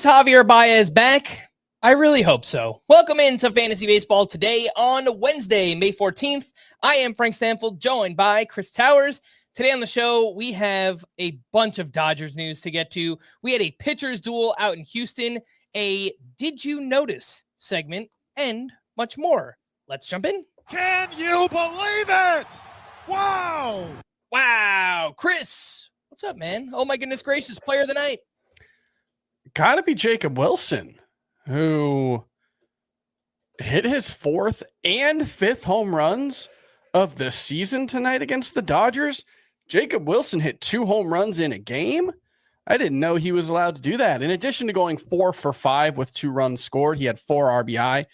Javier Baez back? I really hope so. Welcome into Fantasy Baseball today on Wednesday, May 14th. I am Frank Stampfl, joined by Chris Towers. Today on the show, we have a bunch of Dodgers news to get to. We had a pitcher's duel out in Houston, a Did You Notice segment, and much more. Let's jump in. Can you believe it? Wow. Wow. Chris, what's up, man? Oh my goodness gracious, player of the night. Gotta be Jacob Wilson, who hit his fourth and fifth home runs of the season tonight against the Dodgers. Jacob Wilson hit 2 home runs in a game. I didn't know he was allowed to do that. In addition to going 4 for 5 with 2 runs scored, he had 4 RBI.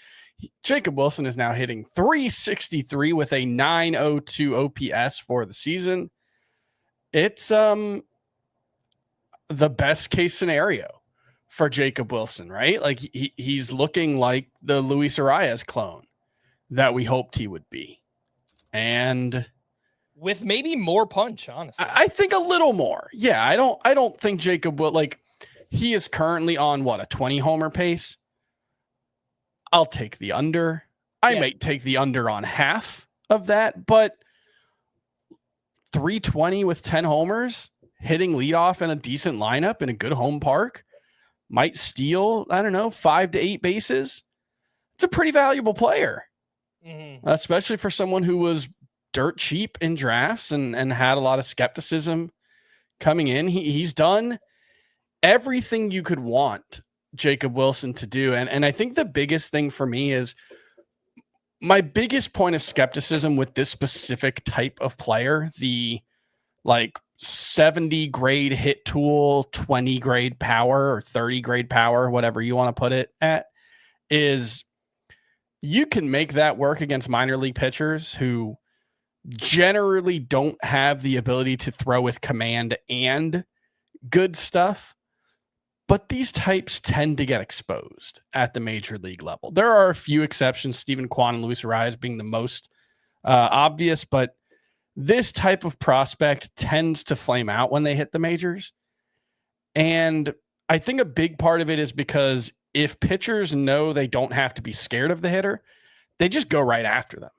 Jacob Wilson is now hitting .363 with a .902 OPS for the season. It's the best case scenario for Jacob Wilson, right? Like he's looking like the Luis Arias clone that we hoped he would be. And with maybe more punch, honestly. I think a little more. Yeah, I don't think Jacob will, like, he is currently on what, a 20 homer pace. I'll take the under. I might take the under on half of that, but 320 with 10 homers, hitting leadoff in a decent lineup in a good home park, might steal, I don't know, 5 to 8 bases. It's a pretty valuable player, especially for someone who was dirt cheap in drafts and had a lot of skepticism coming in. He's done everything you could want Jacob Wilson to do. And I think the biggest thing for me is my biggest point of skepticism with this specific type of player, the like 70 grade hit tool, 20 grade power, or 30 grade power, whatever you want to put it at, is you can make that work against minor league pitchers who generally don't have the ability to throw with command and good stuff. But these types tend to get exposed at the major league level. There are a few exceptions, Steven Kwan and Luis Arias being the most obvious, but this type of prospect tends to flame out when they hit the majors. And I think a big part of it is because if pitchers know they don't have to be scared of the hitter, they just go right after them.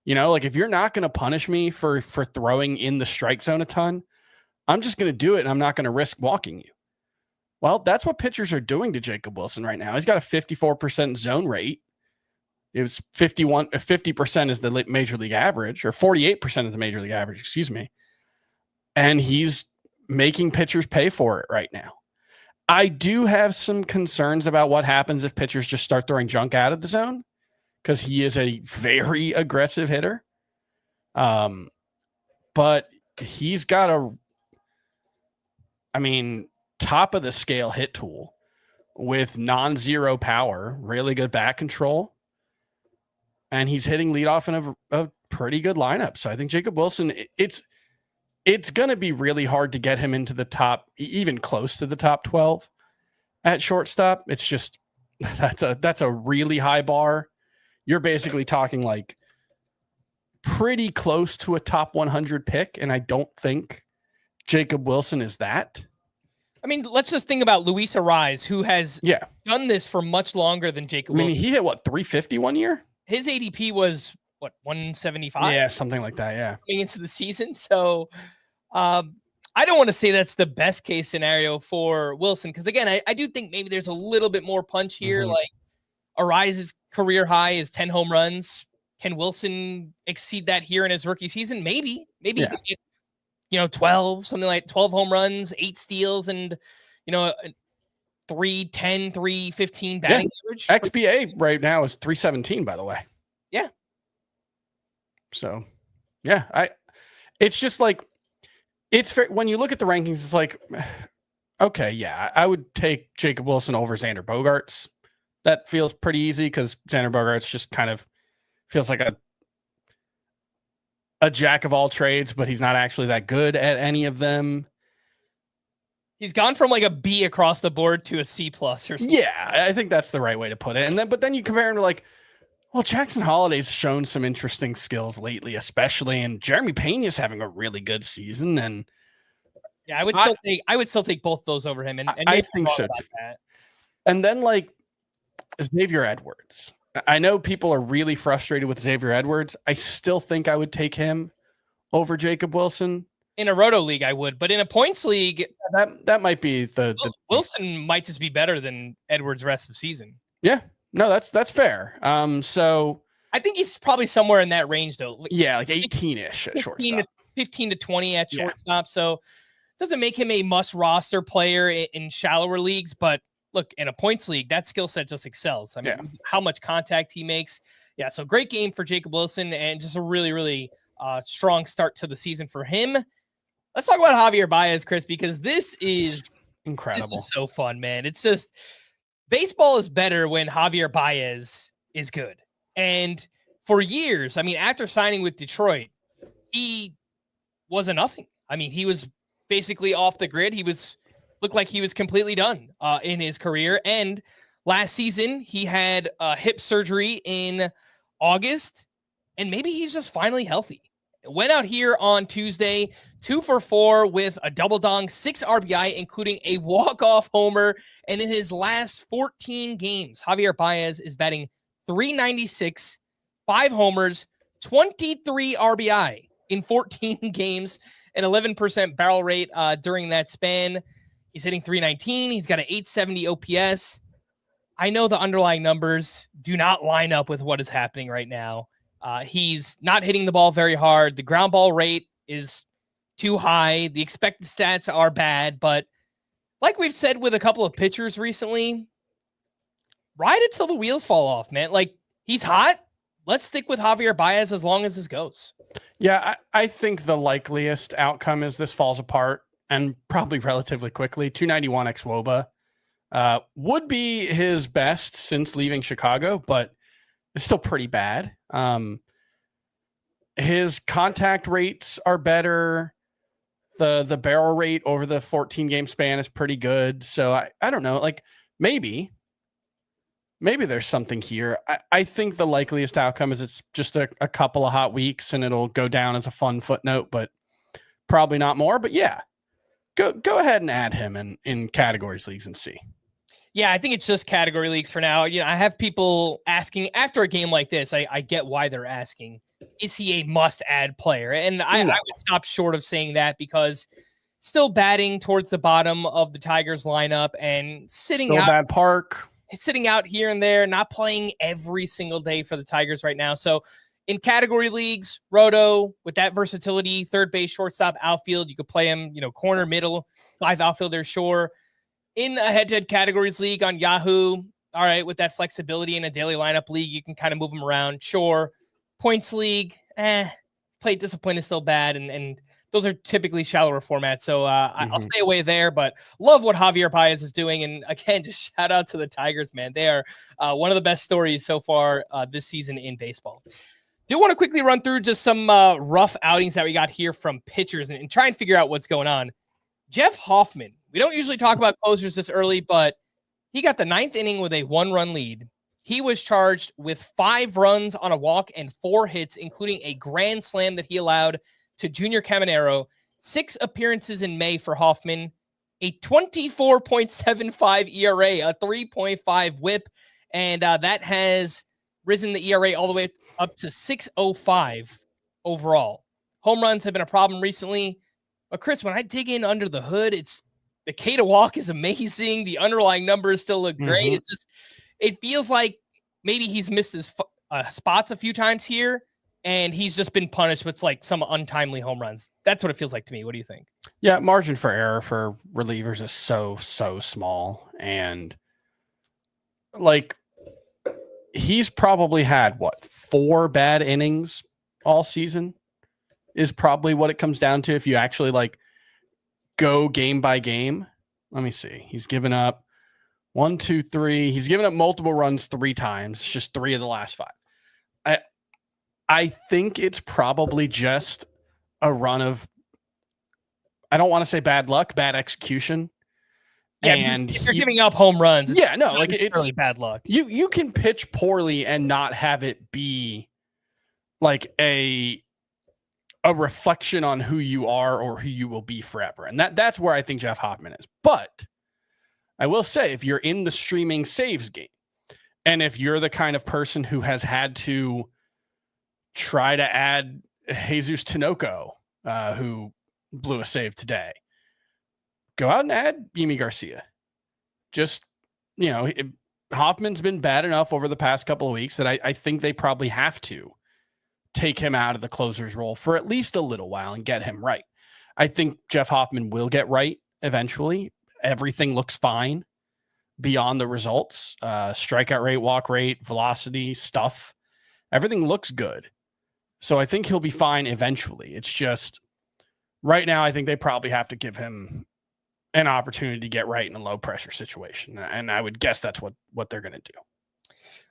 You know, like if you're not going to punish me for throwing in the strike zone a ton, I'm just going to do it and I'm not going to risk walking you. Well, that's what pitchers are doing to Jacob Wilson right now. He's got a 54% zone rate. It was 50% is the major league average, or 48% is the major league average, excuse me. And he's making pitchers pay for it right now. I do have some concerns about what happens if pitchers just start throwing junk out of the zone, because he is a very aggressive hitter. But he's got top of the scale hit tool with non-zero power, really good bat control. And he's hitting leadoff in a pretty good lineup. So I think Jacob Wilson, it's going to be really hard to get him into the top, even close to the top 12 at shortstop. It's just, that's a really high bar. You're basically talking like pretty close to a top 100 pick. And I don't think Jacob Wilson is that. I mean, let's just think about Luis Arias, who has done this for much longer than Jacob Wilson. He hit what, 350 one year? His ADP was what, 175? Yeah, something like that. Yeah. Coming into the season. So I don't want to say that's the best case scenario for Wilson, because again, I do think maybe there's a little bit more punch here. Like Arias' career high is 10 home runs. Can Wilson exceed that here in his rookie season? Maybe he could get, 12, something like 12 home runs, 8 steals, and, 310, 315 batting average. XBA right now is 317, by the way. Yeah. So, it's just like, it's fair. When you look at the rankings, it's like, okay, yeah, I would take Jacob Wilson over Xander Bogaerts. That feels pretty easy because Xander Bogaerts just kind of feels like a jack of all trades, but he's not actually that good at any of them. He's gone from like a B across the board to a C plus or something. Yeah, I think that's the right way to put it. But then you compare him to like, well, Jackson Holliday's shown some interesting skills lately, especially, and Jeremy Pena's having a really good season. And yeah, I would still take both those over him. And I think so too. And then like Xavier Edwards. I know people are really frustrated with Xavier Edwards. I still think I would take him over Jacob Wilson. In a roto league, I would, but in a points league, that might be the Wilson might just be better than Edwards rest of season. Yeah, no, that's fair. So I think he's probably somewhere in that range though. Yeah, like 18-ish at shortstop. 15 to 20 at shortstop. So doesn't make him a must roster player in shallower leagues, but look, in a points league, that skill set just excels. I mean, how much contact he makes. Yeah, so great game for Jacob Wilson and just a really, really strong start to the season for him. Let's talk about Javier Baez, Chris, because this is incredible. This is so fun, man. It's just baseball is better when Javier Baez is good. And for years, I mean, after signing with Detroit, he was a nothing. I mean, he was basically off the grid. He looked like he was completely done in his career. And last season, he had hip surgery in August, and maybe he's just finally healthy. Went out here on Tuesday, 2 for 4 with a double dong, 6 RBI, including a walk-off homer. And in his last 14 games, Javier Baez is batting .396, 5 homers, 23 RBI in 14 games, an 11% barrel rate during that span. He's hitting .319. He's got an .870 OPS. I know the underlying numbers do not line up with what is happening right now. He's not hitting the ball very hard. The ground ball rate is too high. The expected stats are bad, but like we've said with a couple of pitchers recently, ride it till the wheels fall off, man. Like, he's hot. Let's stick with Javier Baez as long as this goes. Yeah, I think the likeliest outcome is this falls apart and probably relatively quickly. 291 xwOBA would be his best since leaving Chicago, but it's still pretty bad. His contact rates are better. The barrel rate over the 14 game span is pretty good. So I don't know, like maybe there's something here. I think the likeliest outcome is it's just a couple of hot weeks and it'll go down as a fun footnote, but probably not more. But yeah, go ahead and add him in categories leagues and see. Yeah, I think it's just category leagues for now. You know, I have people asking after a game like this. I get why they're asking. Is he a must-add player? And I would stop short of saying that because still batting towards the bottom of the Tigers lineup and sitting still out. Bad park. Sitting out here and there, not playing every single day for the Tigers right now. So in category leagues, Roto, with that versatility, third base, shortstop, outfield, you could play him, corner, middle, 5 outfielders, sure. In a head-to-head categories league on Yahoo, all right, with that flexibility in a daily lineup league, you can kind of move them around, sure. Points league, play discipline is still bad, and those are typically shallower formats, so I'll stay away there, but love what Javier Baez is doing, and again, just shout out to the Tigers, man. They are one of the best stories so far this season in baseball. Do want to quickly run through just some rough outings that we got here from pitchers and try and figure out what's going on. Jeff Hoffman, we don't usually talk about closers this early, but he got the 9th inning with a 1-run lead. He was charged with 5 runs on a walk and 4 hits, including a grand slam that he allowed to Junior Caminero. 6 appearances in May for Hoffman, a 24.75 ERA, a 3.5 whip, and that has risen the ERA all the way up to 6.05 overall. Home runs have been a problem recently. But Chris, when I dig in under the hood, it's the K to walk is amazing. The underlying numbers still look great. It's just, it feels like maybe he's missed his spots a few times here, and he's just been punished with like some untimely home runs. That's what it feels like to me. What do you think? Yeah, margin for error for relievers is so small, and like he's probably had 4 bad innings all season. Is probably what it comes down to if you actually like go game by game. Let me see. He's given up 1, 2, 3. He's given up multiple runs 3 times, just 3 of the last 5. I think it's probably just a run of, I don't want to say bad luck, bad execution. Yeah, and if you're giving up home runs, it's really bad luck. You can pitch poorly and not have it be like a reflection on who you are or who you will be forever. And that's where I think Jeff Hoffman is. But I will say, if you're in the streaming saves game, and if you're the kind of person who has had to try to add Jesus Tinoco, who blew a save today, go out and add Yimi Garcia. Just, Hoffman's been bad enough over the past couple of weeks that I think they probably have to take him out of the closer's role for at least a little while and get him right. I think Jeff Hoffman will get right eventually. Everything looks fine beyond the results. Strikeout rate, walk rate, velocity, stuff. Everything looks good. So I think he'll be fine eventually. It's just right now, I think they probably have to give him an opportunity to get right in a low pressure situation. And I would guess that's what they're going to do.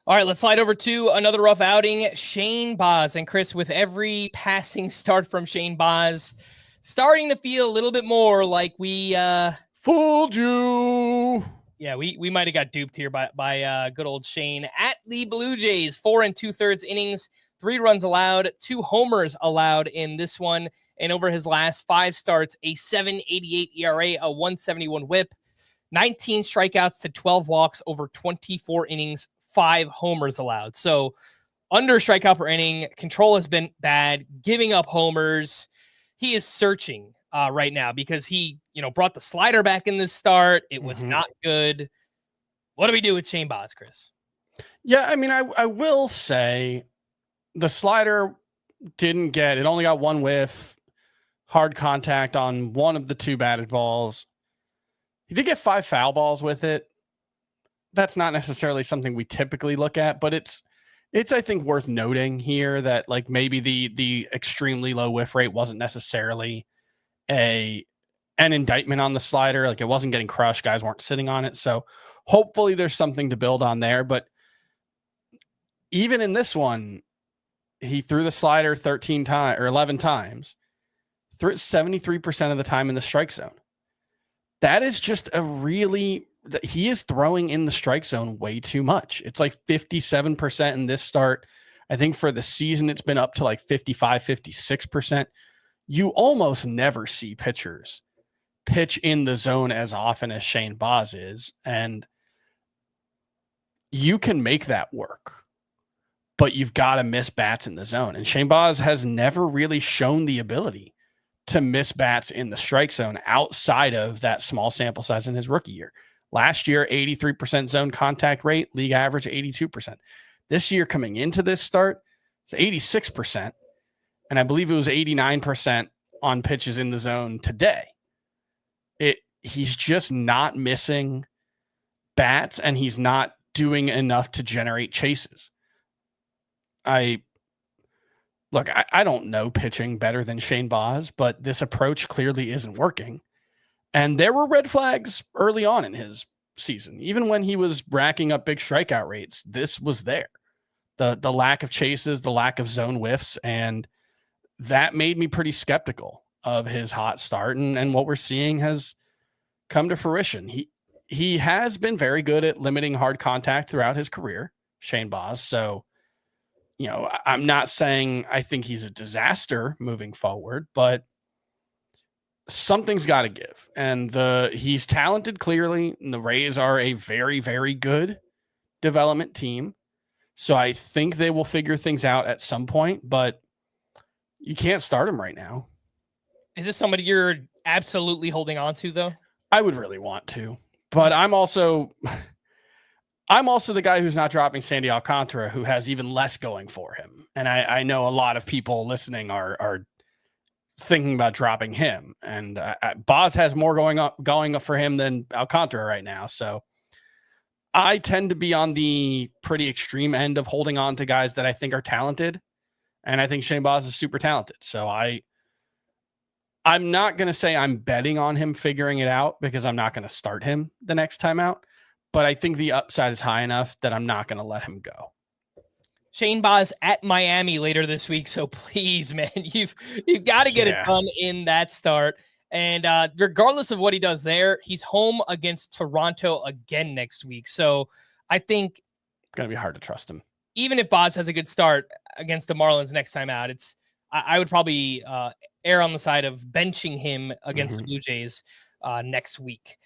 All right, let's slide over to another rough outing. Shane Baz. And Chris, with every passing start from Shane Baz, starting to feel a little bit more like we fooled you. Yeah, we might have got duped here by good old Shane. At the Blue Jays, 4 2/3 innings, 3 runs allowed, 2 homers allowed in this one. And over his last 5 starts, a 7.88 ERA, a 1.71 whip, 19 strikeouts to 12 walks over 24 innings, 5 homers allowed. So under strikeout per inning, control has been bad, giving up homers. He is searching right now because he, brought the slider back in this start. It was not good. What do we do with Shane Baz, Chris? Yeah, I mean, I will say the slider it only got 1 whiff, hard contact on 1 of the 2 batted balls. He did get 5 foul balls with it. That's not necessarily something we typically look at, but it's I think worth noting here that like maybe the extremely low whiff rate wasn't necessarily an indictment on the slider. Like it wasn't getting crushed. Guys weren't sitting on it. So hopefully there's something to build on there. But even in this one, he threw the slider 13 times or 11 times, threw it 73% of the time in the strike zone. That is just he is throwing in the strike zone way too much. It's like 57% in this start. I think for the season, it's been up to like 55, 56%. You almost never see pitchers pitch in the zone as often as Shane Baz is. And you can make that work, but you've got to miss bats in the zone. And Shane Baz has never really shown the ability to miss bats in the strike zone outside of that small sample size in his rookie year. Last year, 83% zone contact rate, league average 82%. This year, coming into this start, it's 86%. And I believe it was 89% on pitches in the zone today. He's just not missing bats, and he's not doing enough to generate chases. I don't know pitching better than Shane Baz, but this approach clearly isn't working. And there were red flags early on in his season. Even when he was racking up big strikeout rates, this was there. The lack of chases, the lack of zone whiffs, and that made me pretty skeptical of his hot start. And what we're seeing has come to fruition. He has been very good at limiting hard contact throughout his career, Shane Baz. So, I'm not saying I think he's a disaster moving forward, but something's got to give. And he's talented, clearly. And the Rays are a very, very good development team. So I think they will figure things out at some point, but you can't start him right now. Is this somebody you're absolutely holding on to, though? I would really want to, but I'm also the guy who's not dropping Sandy Alcantara, who has even less going for him. And I know a lot of people listening are thinking about dropping him, and Baz has more going for him than Alcantara right now. So I tend to be on the pretty extreme end of holding on to guys that I think are talented. And I think Shane Baz is super talented. So I'm not going to say I'm betting on him figuring it out, because I'm not going to start him the next time out. But I think the upside is high enough that I'm not going to let him go. Shane Baz at Miami later this week. So please, man, you've got to get it done in that start. And regardless of what he does there, he's home against Toronto again next week. So I think it's going to be hard to trust him. Even if Baz has a good start against the Marlins next time out, I would probably err on the side of benching him against the Blue Jays next week.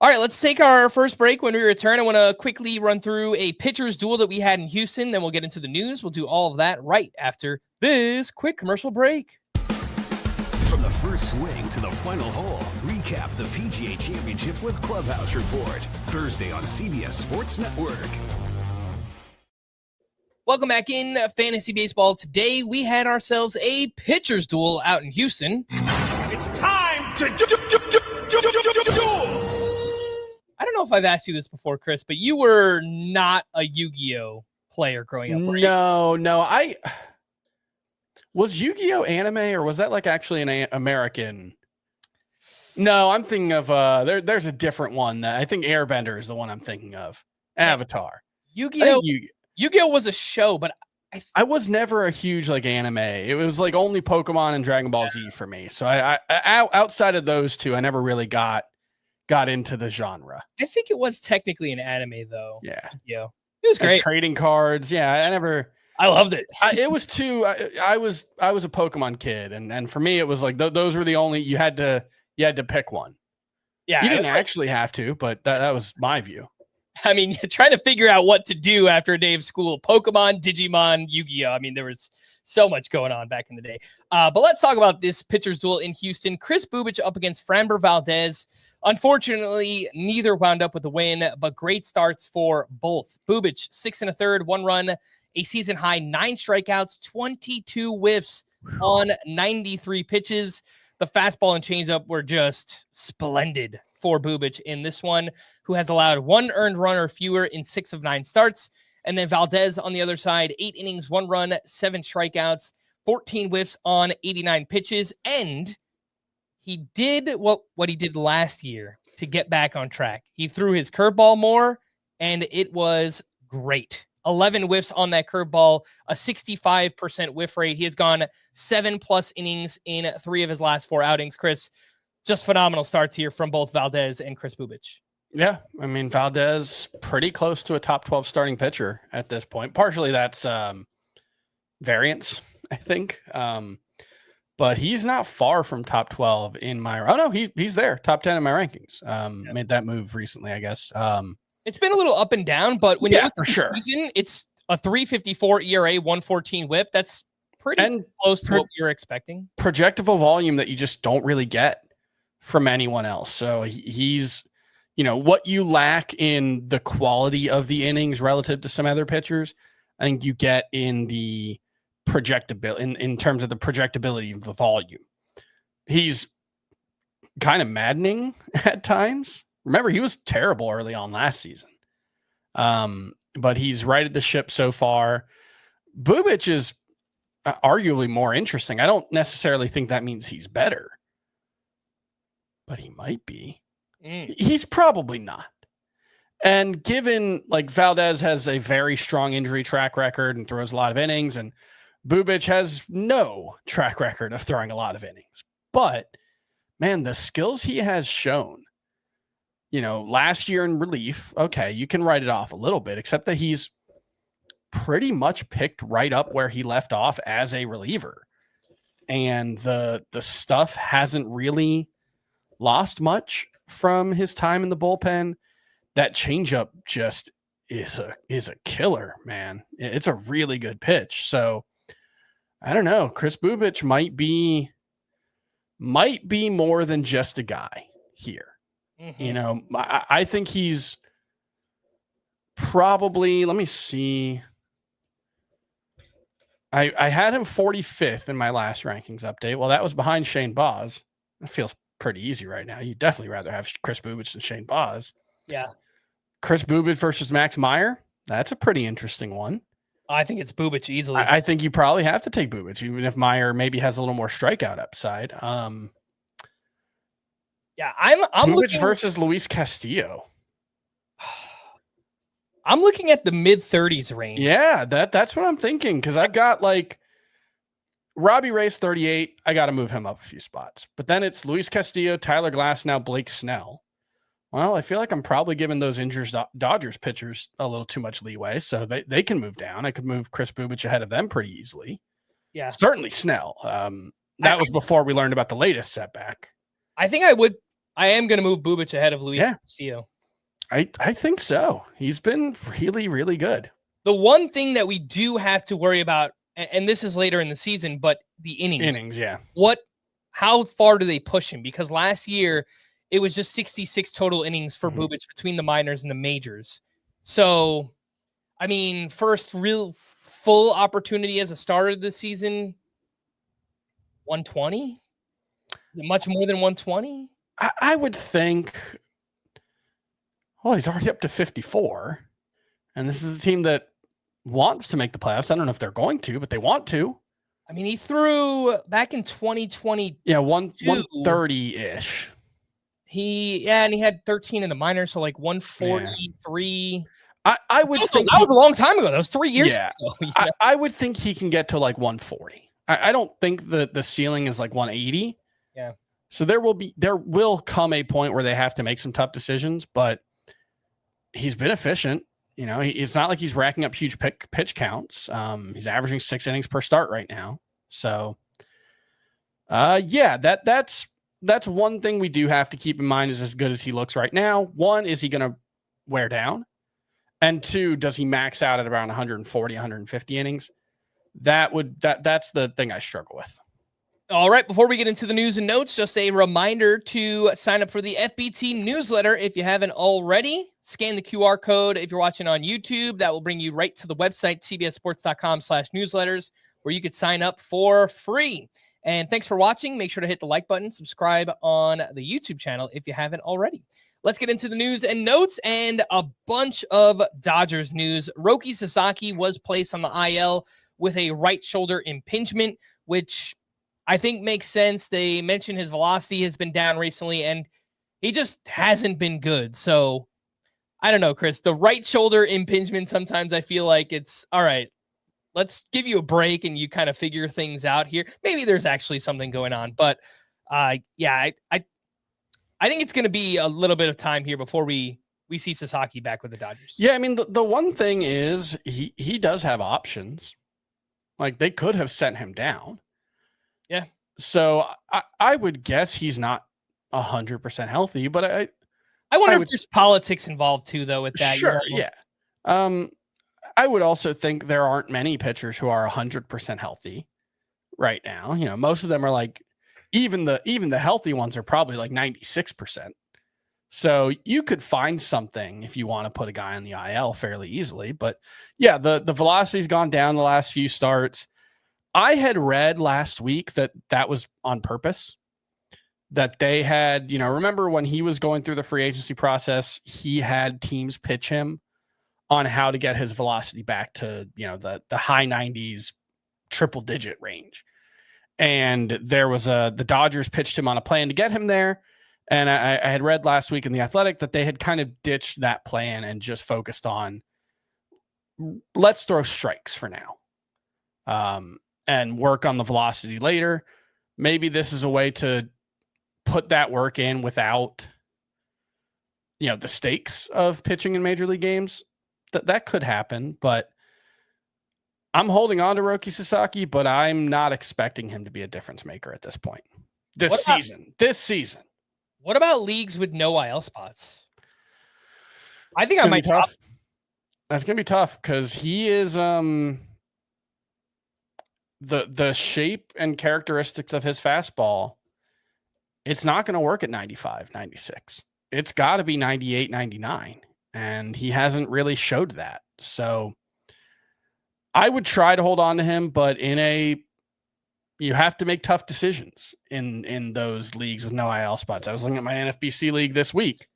All right, let's take our first break. When we return, I want to quickly run through a pitcher's duel that we had in Houston. Then we'll get into the news. We'll do all of that right after this quick commercial break. From the first swing to the final hole, recap the PGA Championship with Clubhouse Report. Thursday on CBS Sports Network. Welcome back in Fantasy Baseball. Today, we had ourselves a pitcher's duel out in Houston. It's time to duel. I don't know if I've asked you this before, Chris, but you were not a Yu-Gi-Oh player growing up, were you? No. Was Yu-Gi-Oh anime, or was that like actually an American? No, I'm thinking of there's a different one. That I think Airbender is the one I'm thinking of. Avatar. Yu-Gi-Oh was a show, but I was never a huge like anime. It was like only Pokemon and Dragon Ball Z for me. So I outside of those two, I never really got into the genre. I think it was technically an anime though. Yeah. It was great. And trading cards. Yeah. I loved it. It was too, I was a Pokemon kid. And for me, it was like, those were the only, you had to pick one. Yeah. You didn't actually have to, but that was my view. I mean, trying to figure out what to do after a day of school. Pokemon, Digimon, Yu-Gi-Oh! I mean, there was so much going on back in the day. But let's talk about this pitcher's duel in Houston. Kris Bubic up against Framber Valdez. Unfortunately, neither wound up with a win, but great starts for both. Bubic, 6 1/3, 1 run, a season high, 9 strikeouts, 22 whiffs on 93 pitches. The fastball and changeup were just splendid for Bubic in this one, who has allowed 1 earned run or fewer in 6 of 9 starts. And then Valdez on the other side, 8 innings, 1 run, 7 strikeouts, 14 whiffs on 89 pitches. And he did what he did last year to get back on track. He threw his curveball more, and it was great. 11 whiffs on that curveball, a 65% whiff rate. He has gone 7+ innings in 3 of his last 4 outings. Chris, just phenomenal starts here from both Valdez and Kris Bubic. Yeah, I mean, Valdez pretty close to a top 12 starting pitcher at this point. Partially that's variance, I think. But he's not far from top 12 in my... Oh, no, he's there. Top 10 in my rankings. Made that move recently, I guess. It's been a little up and down, but when you look for at the sure. season, it's a 3.54 ERA, 1.14 whip. That's pretty close to what you're expecting. Projectable volume that you just don't really get from anyone else. So he's, what you lack in the quality of the innings relative to some other pitchers, I think you get in the projectability, in terms of the projectability of the volume. He's kind of maddening at times. Remember, he was terrible early on last season. But he's righted the ship so far. Bubic is arguably more interesting. I don't necessarily think that means he's better, but he might be. He's probably not. And given like Valdez has a very strong injury track record and throws a lot of innings, and Bubic has no track record of throwing a lot of innings, but man, the skills he has shown, last year in relief, okay, you can write it off a little bit, except that he's pretty much picked right up where he left off as a reliever. And the stuff hasn't really lost much from his time in the bullpen. That changeup just is a killer, man. It's a really good pitch. So I don't know. Kris Bubic might be more than just a guy here. Mm-hmm. I think he's probably, let me see. I had him 45th in my last rankings update. Well, that was behind Shane Baz. It feels pretty easy right now. You'd definitely rather have Kris Bubic than Shane Baz. Yeah. Kris Bubic versus Max Meyer. That's a pretty interesting one. I think it's Bubic easily. I think you probably have to take Bubic, even if Meyer maybe has a little more strikeout upside. Yeah, I'm Bubic looking versus Luis Castillo. I'm looking at the mid-30s range. Yeah, that's what I'm thinking, because I've got like Robbie Ray's 38. I got to move him up a few spots. But then it's Luis Castillo, Tyler Glasnow, Blake Snell. Well, I feel like I'm probably giving those injured Dodgers pitchers a little too much leeway, so they can move down. I could move Kris Bubic ahead of them pretty easily. Yeah. Certainly Snell. That was before we learned about the latest setback. I think I am going to move Bubic ahead of Luis Castillo. I think so. He's been really, really good. The one thing that we do have to worry about, and this is later in the season, but the innings. Yeah. How far do they push him? Because last year it was just 66 total innings for Bubic between the minors and the majors. So, I mean, first real full opportunity as a starter this season, 120? Much more than 120? I would think, well, he's already up to 54. And this is a team that wants to make the playoffs. I don't know if they're going to, but they want to. I mean, he threw back in 2020. Yeah, 130-ish. And he had 13 in the minors, so like 143. I would think that was a long time ago. That was 3 years ago. I would think he can get to like 140. I don't think the ceiling is like 180. Yeah. So there will come a point where they have to make some tough decisions, but he's been efficient. You know, it's not like he's racking up huge pitch counts. He's averaging 6 innings per start right now. So, that's one thing we do have to keep in mind is as good as he looks right now. 1, is he going to wear down? And 2, does he max out at around 140, 150 innings? That's the thing I struggle with. All right, before we get into the news and notes, just a reminder to sign up for the FBT newsletter if you haven't already. Scan the QR code if you're watching on YouTube. That will bring you right to the website, cbssports.com/newsletters, where you could sign up for free. And thanks for watching. Make sure to hit the like button, subscribe on the YouTube channel if you haven't already. Let's get into the news and notes and a bunch of Dodgers news. Roki Sasaki was placed on the IL with a right shoulder impingement, which I think makes sense. They mentioned his velocity has been down recently, and he just hasn't been good. So I don't know, Chris, the right shoulder impingement, sometimes I feel like it's all right. Let's give you a break and you kind of figure things out here. Maybe there's actually something going on, but I think it's going to be a little bit of time here before we see Sasaki back with the Dodgers. Yeah, I mean, the one thing is he does have options. Like, they could have sent him down. Yeah. So I would guess he's not 100% healthy, but I wonder if there's politics involved too, though, with that. Sure, yeah. I would also think there aren't many pitchers who are 100% healthy right now. You know, most of them are like, even the healthy ones are probably like 96%. So you could find something if you want to put a guy on the IL fairly easily. But yeah, the velocity's gone down the last few starts. I had read last week that was on purpose, that they had, remember when he was going through the free agency process, he had teams pitch him on how to get his velocity back to, the high 90s, triple digit range. And there was the Dodgers pitched him on a plan to get him there. And I had read last week in The Athletic that they had kind of ditched that plan and just focused on, let's throw strikes for now. And work on the velocity later. Maybe this is a way to put that work in without, the stakes of pitching in major league games. That could happen, but I'm holding on to Roki Sasaki, but I'm not expecting him to be a difference maker at this point. This season. What about leagues with no IL spots? I think I might tough. That's going to be tough because he is the shape and characteristics of his fastball. It's not going to work at 95, 96. It's got to be 98, 99. And he hasn't really showed that. So I would try to hold on to him, but you have to make tough decisions in those leagues with no IL spots. I was looking at my NFBC league this week,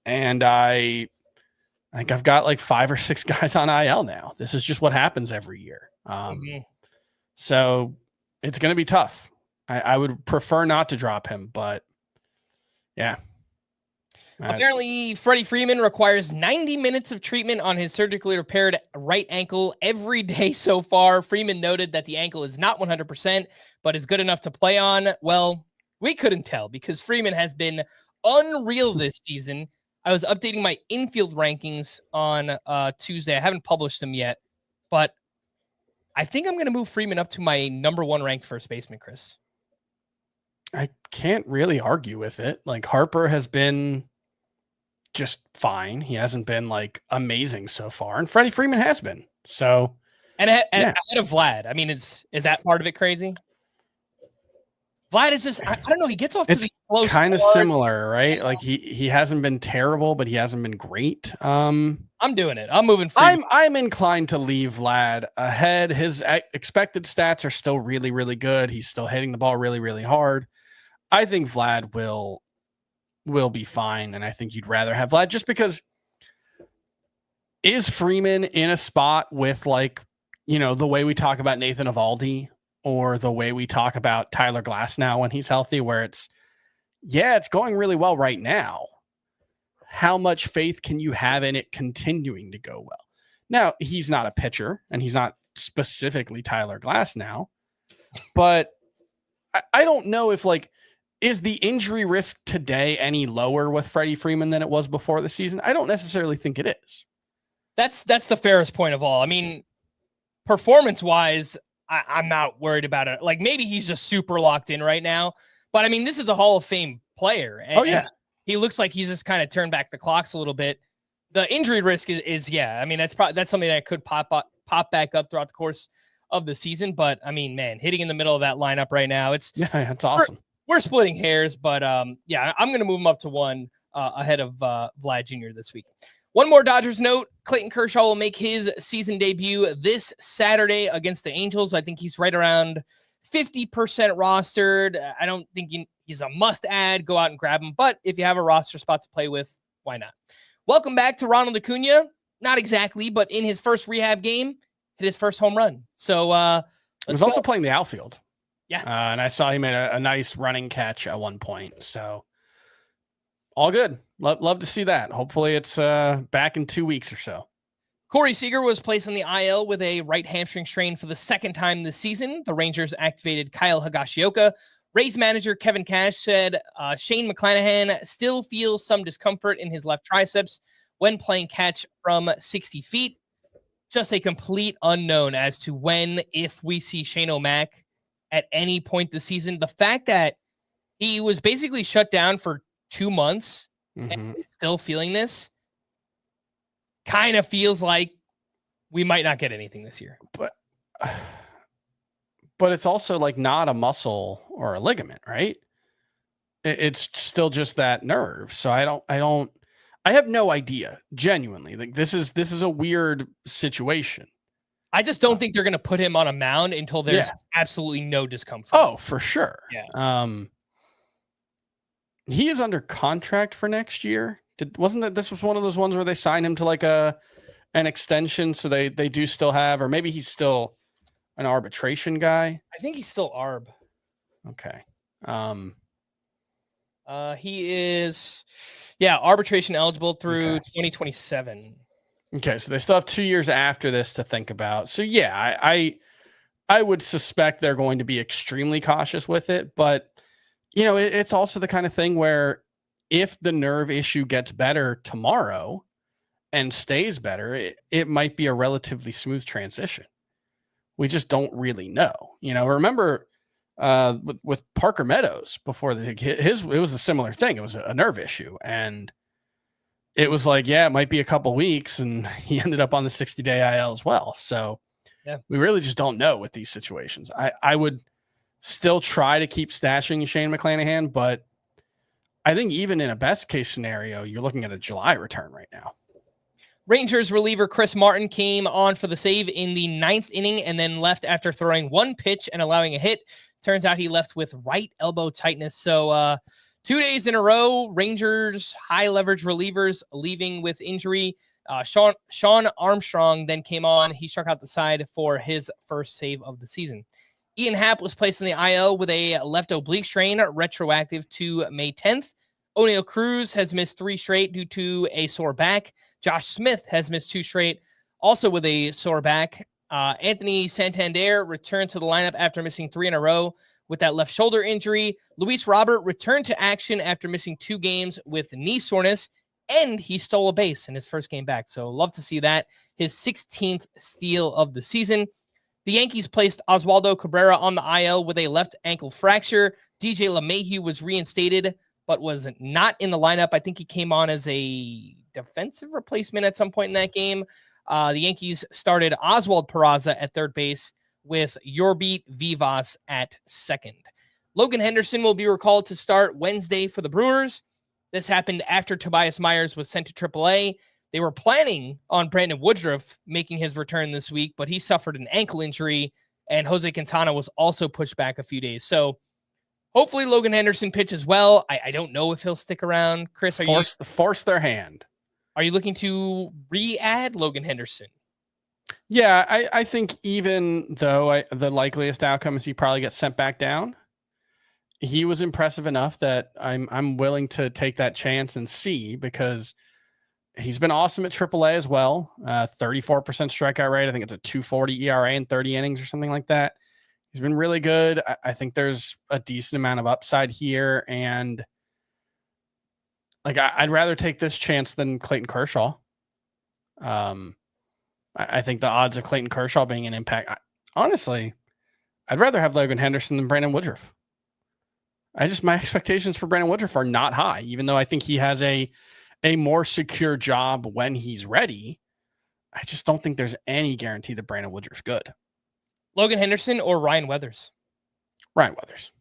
and I think I've got like 5 or 6 guys on IL now. This is just what happens every year. So it's going to be tough. I would prefer not to drop him, but yeah. Apparently, Freddie Freeman requires 90 minutes of treatment on his surgically repaired right ankle every day so far. Freeman noted that the ankle is not 100%, but is good enough to play on. Well, we couldn't tell because Freeman has been unreal this season. I was updating my infield rankings on Tuesday. I haven't published them yet, but I think I'm going to move Freeman up to my number 1 ranked first baseman, Chris. I can't really argue with it. Like Harper has been just fine. He hasn't been like amazing so far, and Freddie Freeman has been. So, and ahead of Vlad. I mean, is that part of it crazy? Vlad is just, I don't know. He gets off to these slow kind of starts. Similar, right? Yeah. Like he hasn't been terrible, but he hasn't been great. I'm doing it. I'm moving forward. I'm inclined to leave Vlad ahead. His expected stats are still really, really good. He's still hitting the ball really, really hard. I think Vlad will be fine, and I think you'd rather have Vlad just because is Freeman in a spot with like, the way we talk about Nathan Eovaldi or the way we talk about Tyler Glasnow when he's healthy, where it's going really well right now. How much faith can you have in it continuing to go well? Now, he's not a pitcher, and he's not specifically Tyler Glasnow, but I don't know if is the injury risk today any lower with Freddie Freeman than it was before the season? I don't necessarily think it is. That's the fairest point of all. I mean, performance-wise, I'm not worried about it. Like, maybe he's just super locked in right now, but I mean, this is a Hall of Fame player. And he looks like he's just kind of turned back the clocks a little bit. The injury risk is I mean, that's something that could pop back up throughout the course of the season. But I mean, man, hitting in the middle of that lineup right now, it's awesome. We're splitting hairs, but I'm going to move him up to 1 ahead of Vlad Jr. this week. One more Dodgers note: Clayton Kershaw will make his season debut this Saturday against the Angels. I think he's right around 50% rostered. I don't think he's a must-add. Go out and grab him. But if you have a roster spot to play with, why not? Welcome back to Ronald Acuna. Not exactly, but in his first rehab game, hit his first home run. So he was also playing the outfield. Yeah. And I saw he made a nice running catch at one point. So all good. Love to see that. Hopefully it's back in 2 weeks or so. Corey Seager was placed on the IL with a right hamstring strain for the second time this season. The Rangers activated Kyle Higashioka. Rays manager Kevin Cash said Shane McClanahan still feels some discomfort in his left triceps when playing catch from 60 feet. Just a complete unknown as to when, if we see Shane O'Mac at any point this season. The fact that he was basically shut down for 2 months and still feeling this kind of feels like we might not get anything this year. But it's also like not a muscle or a ligament, right? It's still just that nerve. So I have no idea, genuinely. Like this is a weird situation. I just don't think they're going to put him on a mound until there's absolutely no discomfort. Oh, for sure. Yeah. He is under contract for next year. Wasn't that this was one of those ones where they signed him to like an extension, so they do still have, or maybe he's still an arbitration guy? I think he's still ARB. Okay. He is arbitration eligible through 2027. Okay, so they still have 2 years after this to think about. So I would suspect they're going to be extremely cautious with it, but it's also the kind of thing where if the nerve issue gets better tomorrow and stays better, it might be a relatively smooth transition. We just don't really know. Remember with Parker Meadows before it was a similar thing. It was a nerve issue, and it was like, it might be a couple weeks, and he ended up on the 60-day IL as well. So we really just don't know with these situations. I would still try to keep stashing Shane McClanahan, but I think even in a best case scenario, you're looking at a July return right now. Rangers reliever Chris Martin came on for the save in the 9th inning and then left after throwing one pitch and allowing a hit. Turns out he left with right elbow tightness. So 2 days in a row, Rangers high leverage relievers leaving with injury. Sean Armstrong then came on. He struck out the side for his first save of the season. Ian Happ was placed in the IL with a left oblique strain, retroactive to May 10th. O'Neal Cruz has missed 3 straight due to a sore back. Josh Smith has missed 2 straight, also with a sore back. Anthony Santander returned to the lineup after missing 3 in a row with that left shoulder injury. Luis Robert returned to action after missing 2 games with knee soreness, and he stole a base in his first game back. So love to see that. His 16th steal of the season. The Yankees placed Oswaldo Cabrera on the IL with a left ankle fracture. DJ LeMahieu was reinstated, but was not in the lineup. I think he came on as a defensive replacement at some point in that game. The Yankees started Oswald Peraza at third base with Yorbeat Vivas at second. Logan Henderson will be recalled to start Wednesday for the Brewers. This happened after Tobias Myers was sent to AAA. They were planning on Brandon Woodruff making his return this week, but he suffered an ankle injury, and Jose Quintana was also pushed back a few days. So hopefully Logan Henderson pitches well. I don't know if he'll stick around. Chris, force their hand. Are you looking to re-add Logan Henderson? Yeah, I think even though the likeliest outcome is he probably gets sent back down, he was impressive enough that I'm willing to take that chance and see, because he's been awesome at AAA as well. 34% strikeout rate. I think it's a 2.40 ERA in 30 innings or something like that. He's been really good. I think there's a decent amount of upside here, and like I'd rather take this chance than Clayton Kershaw. I think the odds of Clayton Kershaw being an impact, honestly, I'd rather have Logan Henderson than Brandon Woodruff. My expectations for Brandon Woodruff are not high, even though I think he has a more secure job when he's ready. I just don't think there's any guarantee that Brandon Woodruff's good. Logan Henderson or Ryan Weathers? Ryan Weathers.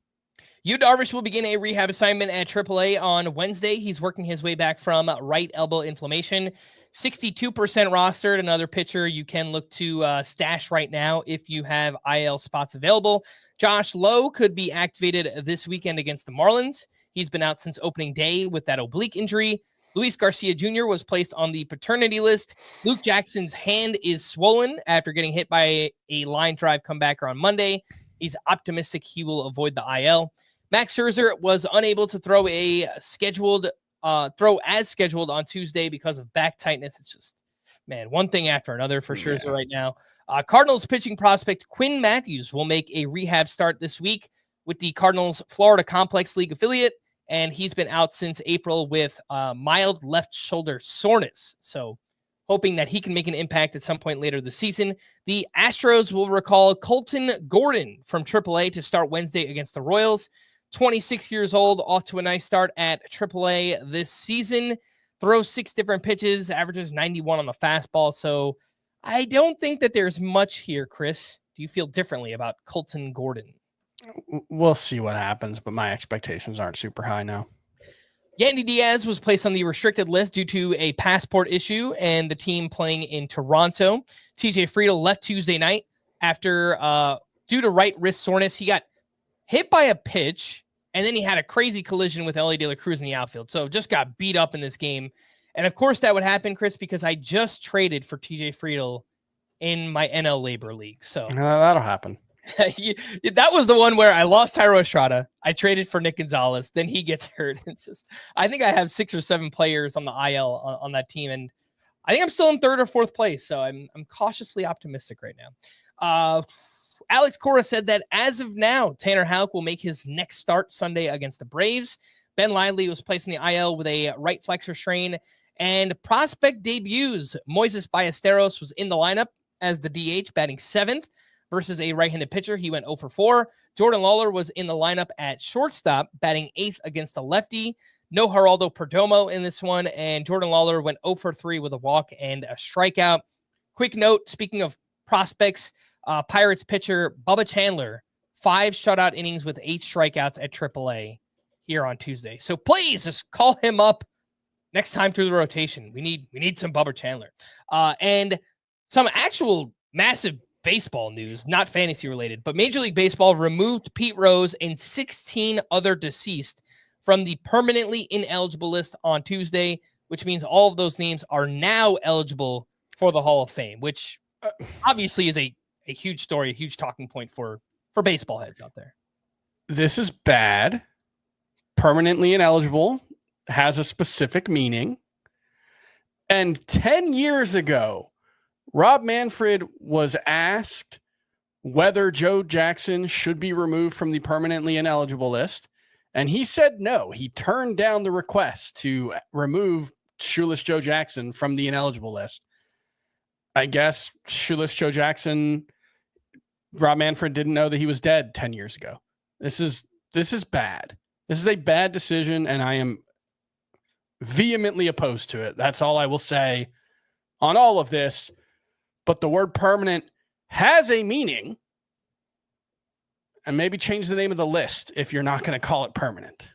Yu Darvish will begin a rehab assignment at AAA on Wednesday. He's working his way back from right elbow inflammation. 62% rostered, another pitcher you can look to stash right now if you have IL spots available. Josh Lowe could be activated this weekend against the Marlins. He's been out since opening day with that oblique injury. Luis Garcia Jr. was placed on the paternity list. Luke Jackson's hand is swollen after getting hit by a line drive comebacker on Monday. He's optimistic he will avoid the IL. Max Scherzer was unable to throw as scheduled on Tuesday because of back tightness. It's just, man, one thing after another for Scherzer right now. Cardinals pitching prospect Quinn Matthews will make a rehab start this week with the Cardinals Florida Complex League affiliate, and he's been out since April with mild left shoulder soreness. So hoping that he can make an impact at some point later this season. The Astros will recall Colton Gordon from AAA to start Wednesday against the Royals. 26 years old, off to a nice start at AAA this season. Throws 6 different pitches, averages 91 on the fastball. So I don't think that there's much here, Chris. Do you feel differently about Colton Gordon? We'll see what happens, but my expectations aren't super high now. Yandy Diaz was placed on the restricted list due to a passport issue and the team playing in Toronto. TJ Friedl left Tuesday night after, due to right wrist soreness. He got hit by a pitch, and then he had a crazy collision with Ellie De La Cruz in the outfield. So just got beat up in this game. And of course that would happen, Chris, because I just traded for TJ Friedl in my NL Labor League. So that'll happen. That was the one where I lost Tyro Estrada. I traded for Nick Gonzalez. Then he gets hurt. It's just, I think I have 6 or 7 players on the IL on that team. And I think I'm still in 3rd or 4th place. So I'm cautiously optimistic right now. Alex Cora said that as of now, Tanner Houck will make his next start Sunday against the Braves. Ben Lively was placed in the IL with a right flexor strain. And prospect debuts, Moises Ballesteros was in the lineup as the DH, batting 7th versus a right-handed pitcher. He went 0 for 4. Jordan Lawler was in the lineup at shortstop, batting 8th against a lefty. No Geraldo Perdomo in this one, and Jordan Lawler went 0 for 3 with a walk and a strikeout. Quick note, speaking of prospects, Pirates pitcher Bubba Chandler, 5 shutout innings with 8 strikeouts at AAA here on Tuesday. So please just call him up next time through the rotation. We need some Bubba Chandler. And some actual massive baseball news, not fantasy related, but Major League Baseball removed Pete Rose and 16 other deceased from the permanently ineligible list on Tuesday, which means all of those names are now eligible for the Hall of Fame, which obviously is a huge story, a huge talking point for baseball heads out there. This is bad. Permanently ineligible has a specific meaning. And 10 years ago, Rob Manfred was asked whether Joe Jackson should be removed from the permanently ineligible list. And he said no. He turned down the request to remove Shoeless Joe Jackson from the ineligible list. I guess Shoeless Joe Jackson Rob Manfred didn't know that he was dead 10 years ago. This is bad. This is a bad decision, and I am vehemently opposed to it. That's all I will say on all of this. But the word permanent has a meaning, and maybe change the name of the list if you're not going to call it permanent.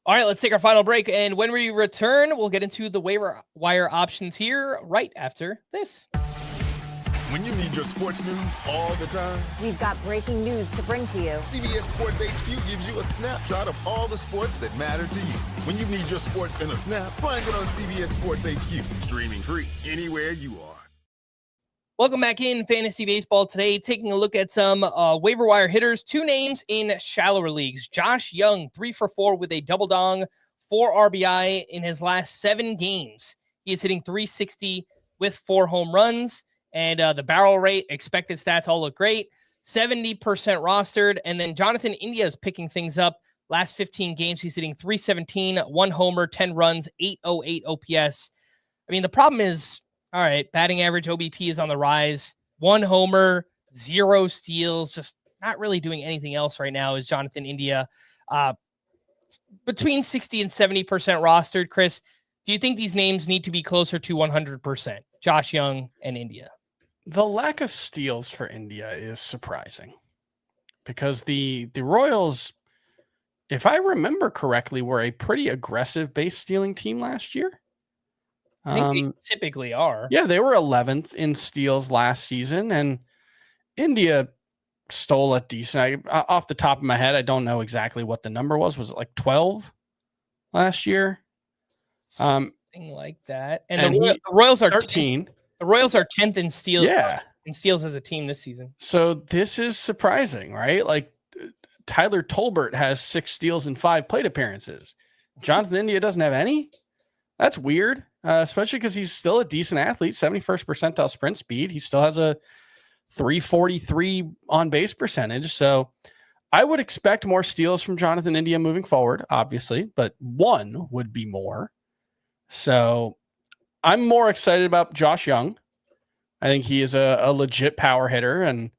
All right, let's take our final break. And when we return, we'll get into the waiver wire options here right after this. When you need your sports news all the time, We've got breaking news to bring to you. CBS Sports HQ gives you a snapshot of all the sports that matter to you. When you need your sports in a snap, find it on CBS Sports HQ, streaming free anywhere you are. Welcome back in Fantasy Baseball today, taking a look at some waiver wire hitters. 2 names in shallower leagues. Josh Young, 3 for 4 with a double dong, 4 RBI in his last 7 games. He is hitting .360 with 4 home runs. And the barrel rate, expected stats all look great. 70% rostered. And then Jonathan India is picking things up. Last 15 games, he's hitting .317, 1 homer, 10 runs, .808 OPS. I mean, the problem is, all right, batting average OBP is on the rise. 1 homer, 0 steals, just not really doing anything else right now is Jonathan India. Between 60 and 70% rostered. Chris, do you think these names need to be closer to 100%? Josh Young and India. The lack of steals for India is surprising because the Royals, if I remember correctly, were a pretty aggressive base stealing team last year. I think they typically are. Yeah, they were 11th in steals last season, and India stole a decent. Off the top of my head, I don't know exactly what the number was. Was it like 12 last year? Something like that. And the Royals are 13. The Royals are 10th in steals. Yeah, in steals as a team this season. So this is surprising, right? Like Tyler Tolbert has 6 steals and 5 plate appearances. Jonathan India doesn't have any. That's weird, especially because he's still a decent athlete, 71st percentile sprint speed. He still has a 343 on base percentage. So I would expect more steals from Jonathan India moving forward, obviously, but 1 would be more. So I'm more excited about Josh Young. I think he is a legit power hitter. And,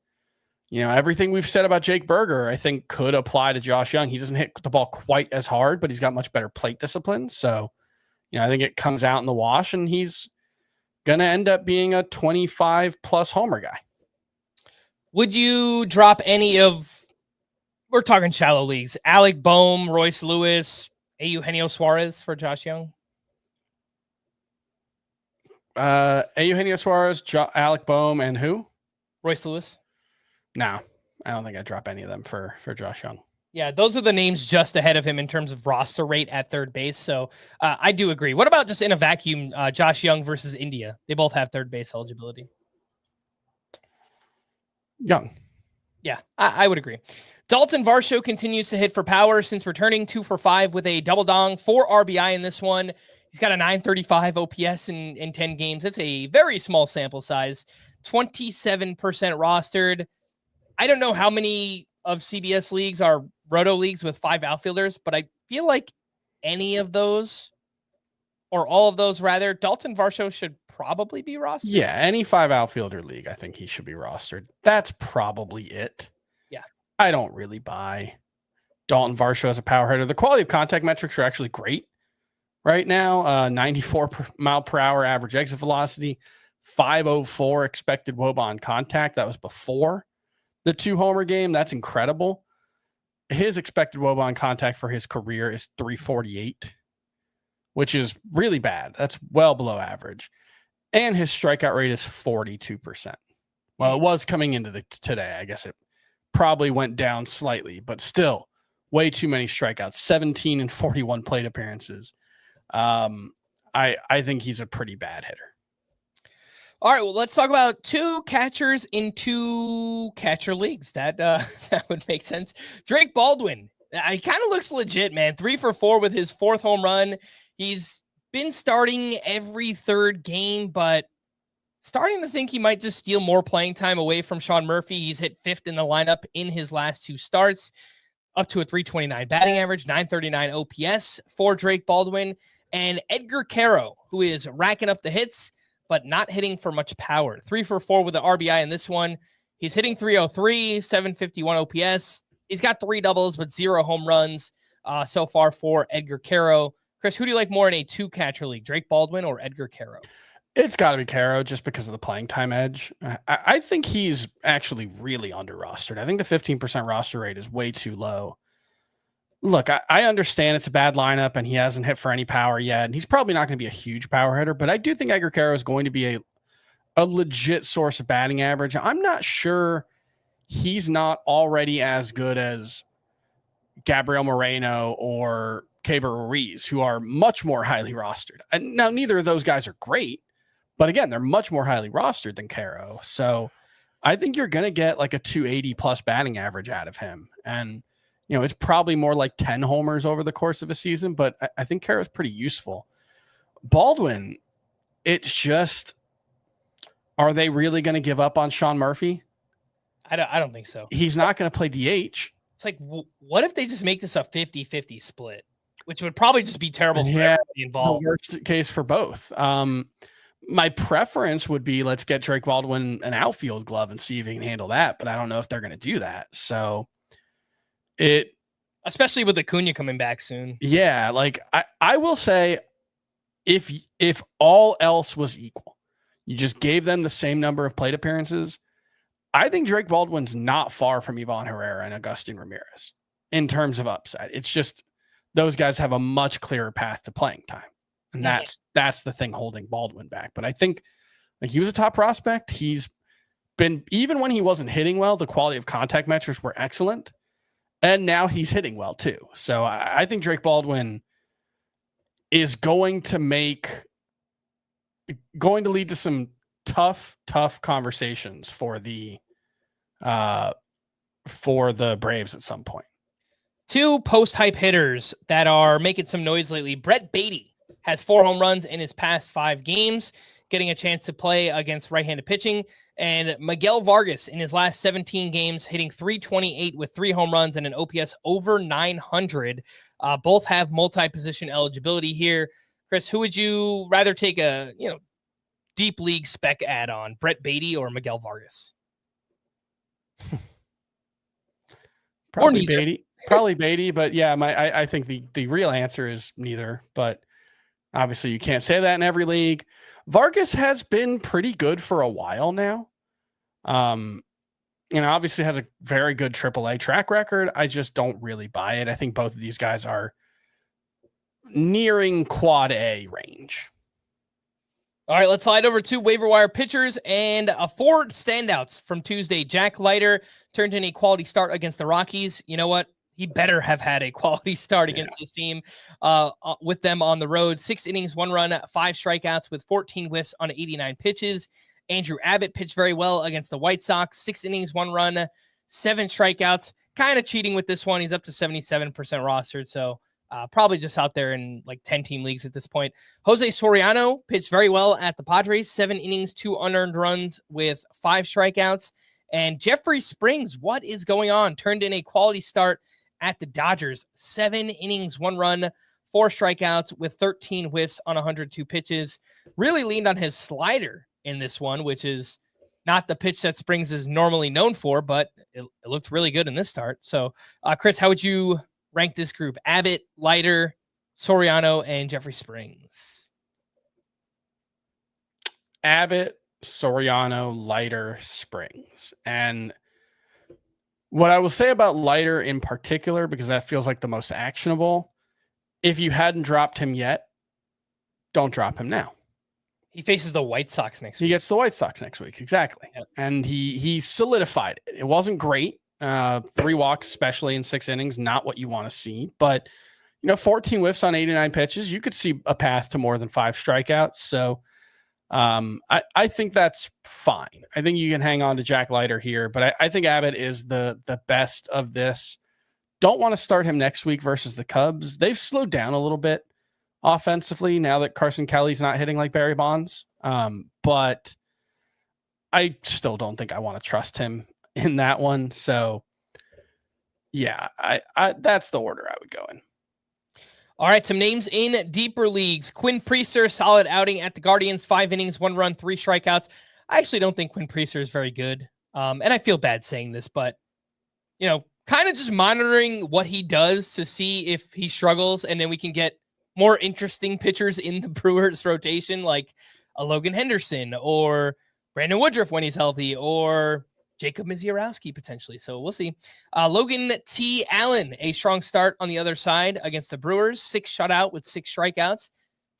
you know, everything we've said about Jake Berger, I think could apply to Josh Young. He doesn't hit the ball quite as hard, but he's got much better plate discipline. So, you know, I think it comes out in the wash, and he's going to end up being a 25-plus homer guy. Would you drop any of, we're talking shallow leagues, Alec Boehm, Royce Lewis, Eugenio Suarez for Josh Young? Eugenio Suarez, Alec Boehm, and who? Royce Lewis? No, I don't think I'd drop any of them for Josh Young. Yeah, those are the names just ahead of him in terms of roster rate at third base. So I do agree. What about just in a vacuum, Josh Young versus India? They both have third base eligibility. Young. Yeah, I would agree. Dalton Varsho continues to hit for power since returning 2 for 5 with a double dong, 4 RBI in this one. He's got a 935 OPS in 10 games. That's a very small sample size. 27% rostered. I don't know how many of CBS leagues are roto leagues with 5 outfielders, but I feel like any of those, or all of those rather, Dalton Varsho should probably be rostered. Yeah, any 5 outfielder league, I think he should be rostered. That's probably it. Yeah. I don't really buy Dalton Varsho as a power hitter. The quality of contact metrics are actually great right now. 94 mile per hour average exit velocity, 504 expected WOBA on contact. That was before the 2 homer game. That's incredible. His expected WOBA on contact for his career is 348, which is really bad. That's well below average. And his strikeout rate is 42%. Well, it was coming into today. I guess it probably went down slightly, but still way too many strikeouts, 17 and 41 plate appearances. I think he's a pretty bad hitter. All right, well, let's talk about 2 catchers in 2 catcher leagues. That would make sense. Drake Baldwin, he kind of looks legit, man. 3 for 4 with his 4th home run. He's been starting every 3rd game, but starting to think he might just steal more playing time away from Sean Murphy. He's hit 5th in the lineup in his last 2 starts, up to a 329 batting average, 939 OPS for Drake Baldwin. And Edgar Caro, who is racking up the hits, but not hitting for much power. 3 for 4 with the RBI in this one. He's hitting 303, 751 OPS. He's got 3 doubles, but 0 home runs so far for Edgar Caro. Kris, who do you like more in a 2-catcher league, Drake Baldwin or Edgar Caro? It's got to be Caro just because of the playing time edge. I think he's actually really under-rostered. I think the 15% roster rate is way too low. Look, I understand it's a bad lineup and he hasn't hit for any power yet, and he's probably not going to be a huge power hitter, but I do think Edgar Caro is going to be a legit source of batting average. I'm not sure he's not already as good as Gabriel Moreno or Keibert Ruiz, who are much more highly rostered. And now, neither of those guys are great, but again, they're much more highly rostered than Caro. So I think you're going to get like a 280 plus batting average out of him. And, it's probably more like 10 homers over the course of a season, but I think Caro's pretty useful. Baldwin, it's just, are they really going to give up on Sean Murphy? I don't think so. He's not going to play DH. It's like, what if they just make this a 50-50 split, which would probably just be terrible for everybody involved. The worst case for both. My preference would be let's get Drake Baldwin an outfield glove and see if he can handle that, but I don't know if they're going to do that. So especially with Acuna coming back soon. Yeah, like I will say if all else was equal, you just gave them the same number of plate appearances, I think Drake Baldwin's not far from Ivan Herrera and Agustin Ramirez in terms of upside. It's just those guys have a much clearer path to playing time. And that's the thing holding Baldwin back. But I think like he was a top prospect. He's been, even when he wasn't hitting well, the quality of contact metrics were excellent. And now he's hitting well too. So I think Drake Baldwin is going to lead to some tough conversations for the Braves at some point. 2 post-hype hitters that are making some noise lately. Brett Beatty has 4 home runs in his past 5 games, getting a chance to play against right-handed pitching. And Miguel Vargas in his last 17 games, hitting .328 with 3 home runs and an OPS over 900. Both have multi-position eligibility here. Kris, who would you rather take a deep league spec add-on, Brett Beatty or Miguel Vargas? Probably Beatty. Probably Beatty, but yeah, I think the real answer is neither. But obviously, you can't say that in every league. Vargas has been pretty good for a while now. Obviously has a very good AAA track record. I just don't really buy it. I think both of these guys are nearing quad A range. All right, let's slide over to waiver wire pitchers and 4 standouts from Tuesday. Jack Leiter turned in a quality start against the Rockies. You know what? He better have had a quality start against this team with them on the road. 6 innings, 1 run, 5 strikeouts with 14 whiffs on 89 pitches. Andrew Abbott pitched very well against the White Sox. 6 innings, 1 run, 7 strikeouts. Kind of cheating with this one. He's up to 77% rostered, so probably just out there in like 10-team leagues at this point. Jose Soriano pitched very well at the Padres. 7 innings, 2 unearned runs with 5 strikeouts. And Jeffrey Springs, what is going on? Turned in a quality start at the Dodgers. 7 innings, 1 run, 4 strikeouts with 13 whiffs on 102 pitches. Really leaned on his slider in this one, which is not the pitch that Springs is normally known for, but it looked really good in this start. So, Kris, how would you rank this group? Abbott, Leiter, Soriano, and Jeffrey Springs. Abbott, Soriano, Leiter, Springs. And what I will say about Leiter in particular, because that feels like the most actionable, if you hadn't dropped him yet, don't drop him now. He faces the White Sox next week. He gets the White Sox next week, exactly. Yep. And he solidified it. It wasn't great. 3 walks, especially in 6 innings, not what you want to see. But, 14 whiffs on 89 pitches, you could see a path to more than 5 strikeouts. So I think that's fine. I think you can hang on to Jack Leiter here, but I think Abbott is the best of this. Don't want to start him next week versus the Cubs. They've slowed down a little bit offensively now that Carson Kelly's not hitting like Barry Bonds. But I still don't think I want to trust him in that one. So yeah, I that's the order I would go in. All right, some names in deeper leagues. Quinn Priester, solid outing at the Guardians, 5 innings, 1 run, 3 strikeouts. I actually don't think Quinn Priester is very good. And I feel bad saying this, but, kind of just monitoring what he does to see if he struggles, and then we can get more interesting pitchers in the Brewers rotation, like a Logan Henderson or Brandon Woodruff when he's healthy, or Jacob Misiorowski potentially. So we'll see. Logan T. Allen, a strong start on the other side against the Brewers, 6 shutout with 6 strikeouts.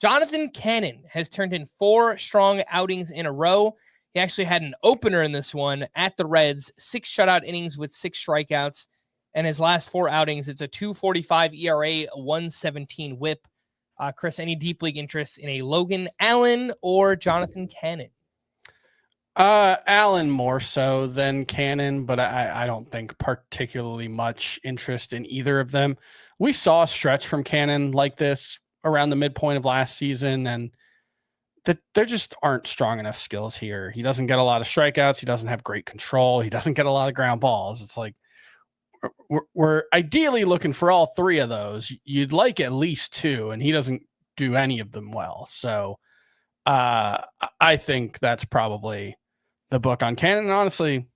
Jonathan Cannon has turned in 4 strong outings in a row. He actually had an opener in this one at the Reds, 6 shutout innings with 6 strikeouts. And his last 4 outings, it's a 2.45 ERA, 1.17 WHIP. Chris, any deep league interest in a Logan Allen or Jonathan Cannon? Allen more so than Cannon, but I don't think particularly much interest in either of them. We saw a stretch from Cannon like this around the midpoint of last season, and that there just aren't strong enough skills here. He doesn't get a lot of strikeouts. He doesn't have great control. He doesn't get a lot of ground balls. It's like we're ideally looking for all 3 of those. You'd like at least 2, and he doesn't do any of them well. So I think that's probably the book on Cannon. And honestly,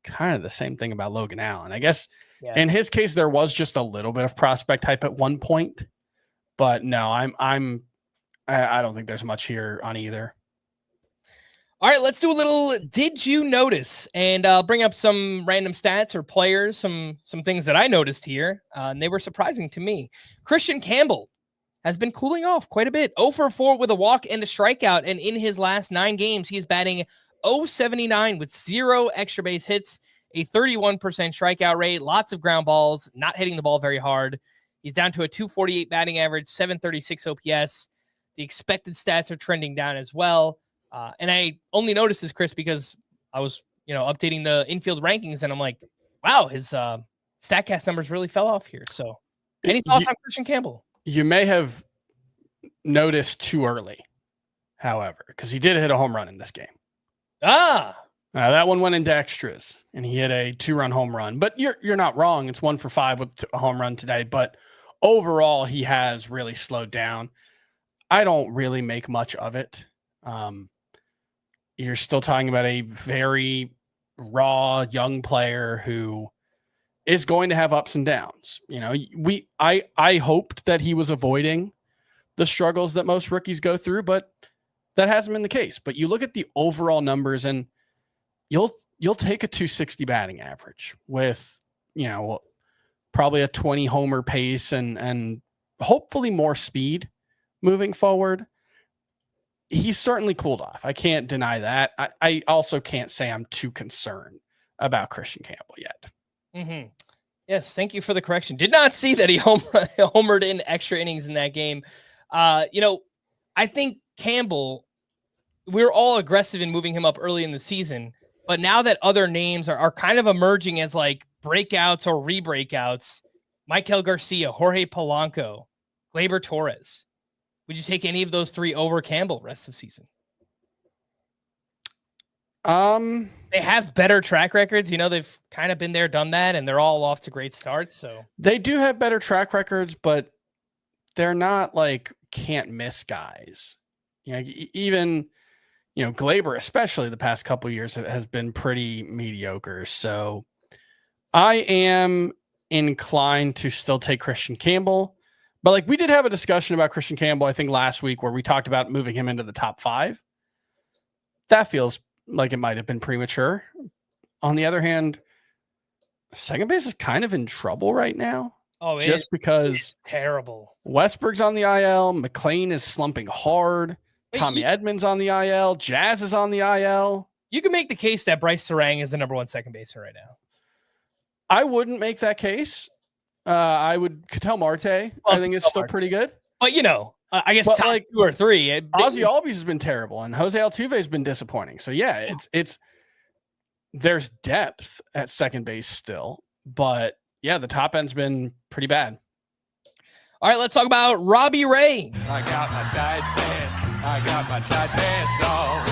kind of the same thing about Logan Allen. I guess in his case, there was just a little bit of prospect hype at one point, but no, I don't think there's much here on either. All right, let's do a little Did You Notice? And I'll bring up some random stats or players, some things that I noticed here, and they were surprising to me. Christian Campbell has been cooling off quite a bit. 0 for 4 with a walk and a strikeout, and in his last 9 games, he's batting .079 with 0 extra base hits, a 31% strikeout rate, lots of ground balls, not hitting the ball very hard. He's down to a 248 batting average, 736 OPS. The expected stats are trending down as well. And I only noticed this, Chris, because I was, updating the infield rankings, and I'm like, wow, his StatCast numbers really fell off here. So any thoughts on Christian Campbell? You may have noticed too early, however, because he did hit a home run in this game. That one went into extras, and he hit a 2-run home run. But you're not wrong. It's 1 for 5 with a home run today. But overall, he has really slowed down. I don't really make much of it. You're still talking about a very raw young player who is going to have ups and downs. I hoped that he was avoiding the struggles that most rookies go through, but that hasn't been the case. But you look at the overall numbers, and you'll take a 260 batting average with, probably a 20 homer pace and hopefully more speed moving forward. He's certainly cooled off. I can't deny that. I also can't say I'm too concerned about Christian Campbell yet. Mm-hmm. Yes, thank you for the correction. Did not see that he homered in extra innings in that game. I think Campbell, we're all aggressive in moving him up early in the season, but now that other names are kind of emerging as like breakouts or re-breakouts, Maikel Garcia, Jorge Polanco, Gleyber Torres, would you take any of those 3 over Campbell rest of season? They have better track records. They've kind of been there, done that, and they're all off to great starts. So they do have better track records, but they're not like can't miss guys. Even Gleyber, especially the past couple of years, has been pretty mediocre. So I am inclined to still take Christian Campbell. But we did have a discussion about Christian Campbell, I think last week, where we talked about moving him into the top 5. That feels like it might have been premature. On the other hand, second base is kind of in trouble right now. Oh, just because it's terrible. Westberg's on the IL, McLean is slumping hard. Tommy Edmonds on the IL, Jazz is on the IL. You can make the case that Bryce Sarang is the number 1 second baseman right now. I wouldn't make that case. I would Ketel Marte. I think is still pretty good. But I guess top 2 or 3. Ozzy Albies has been terrible, and Jose Altuve has been disappointing. So yeah, it's there's depth at second base still, but yeah, the top end's been pretty bad. All right, let's talk about Robbie Ray. I got my tight pants on.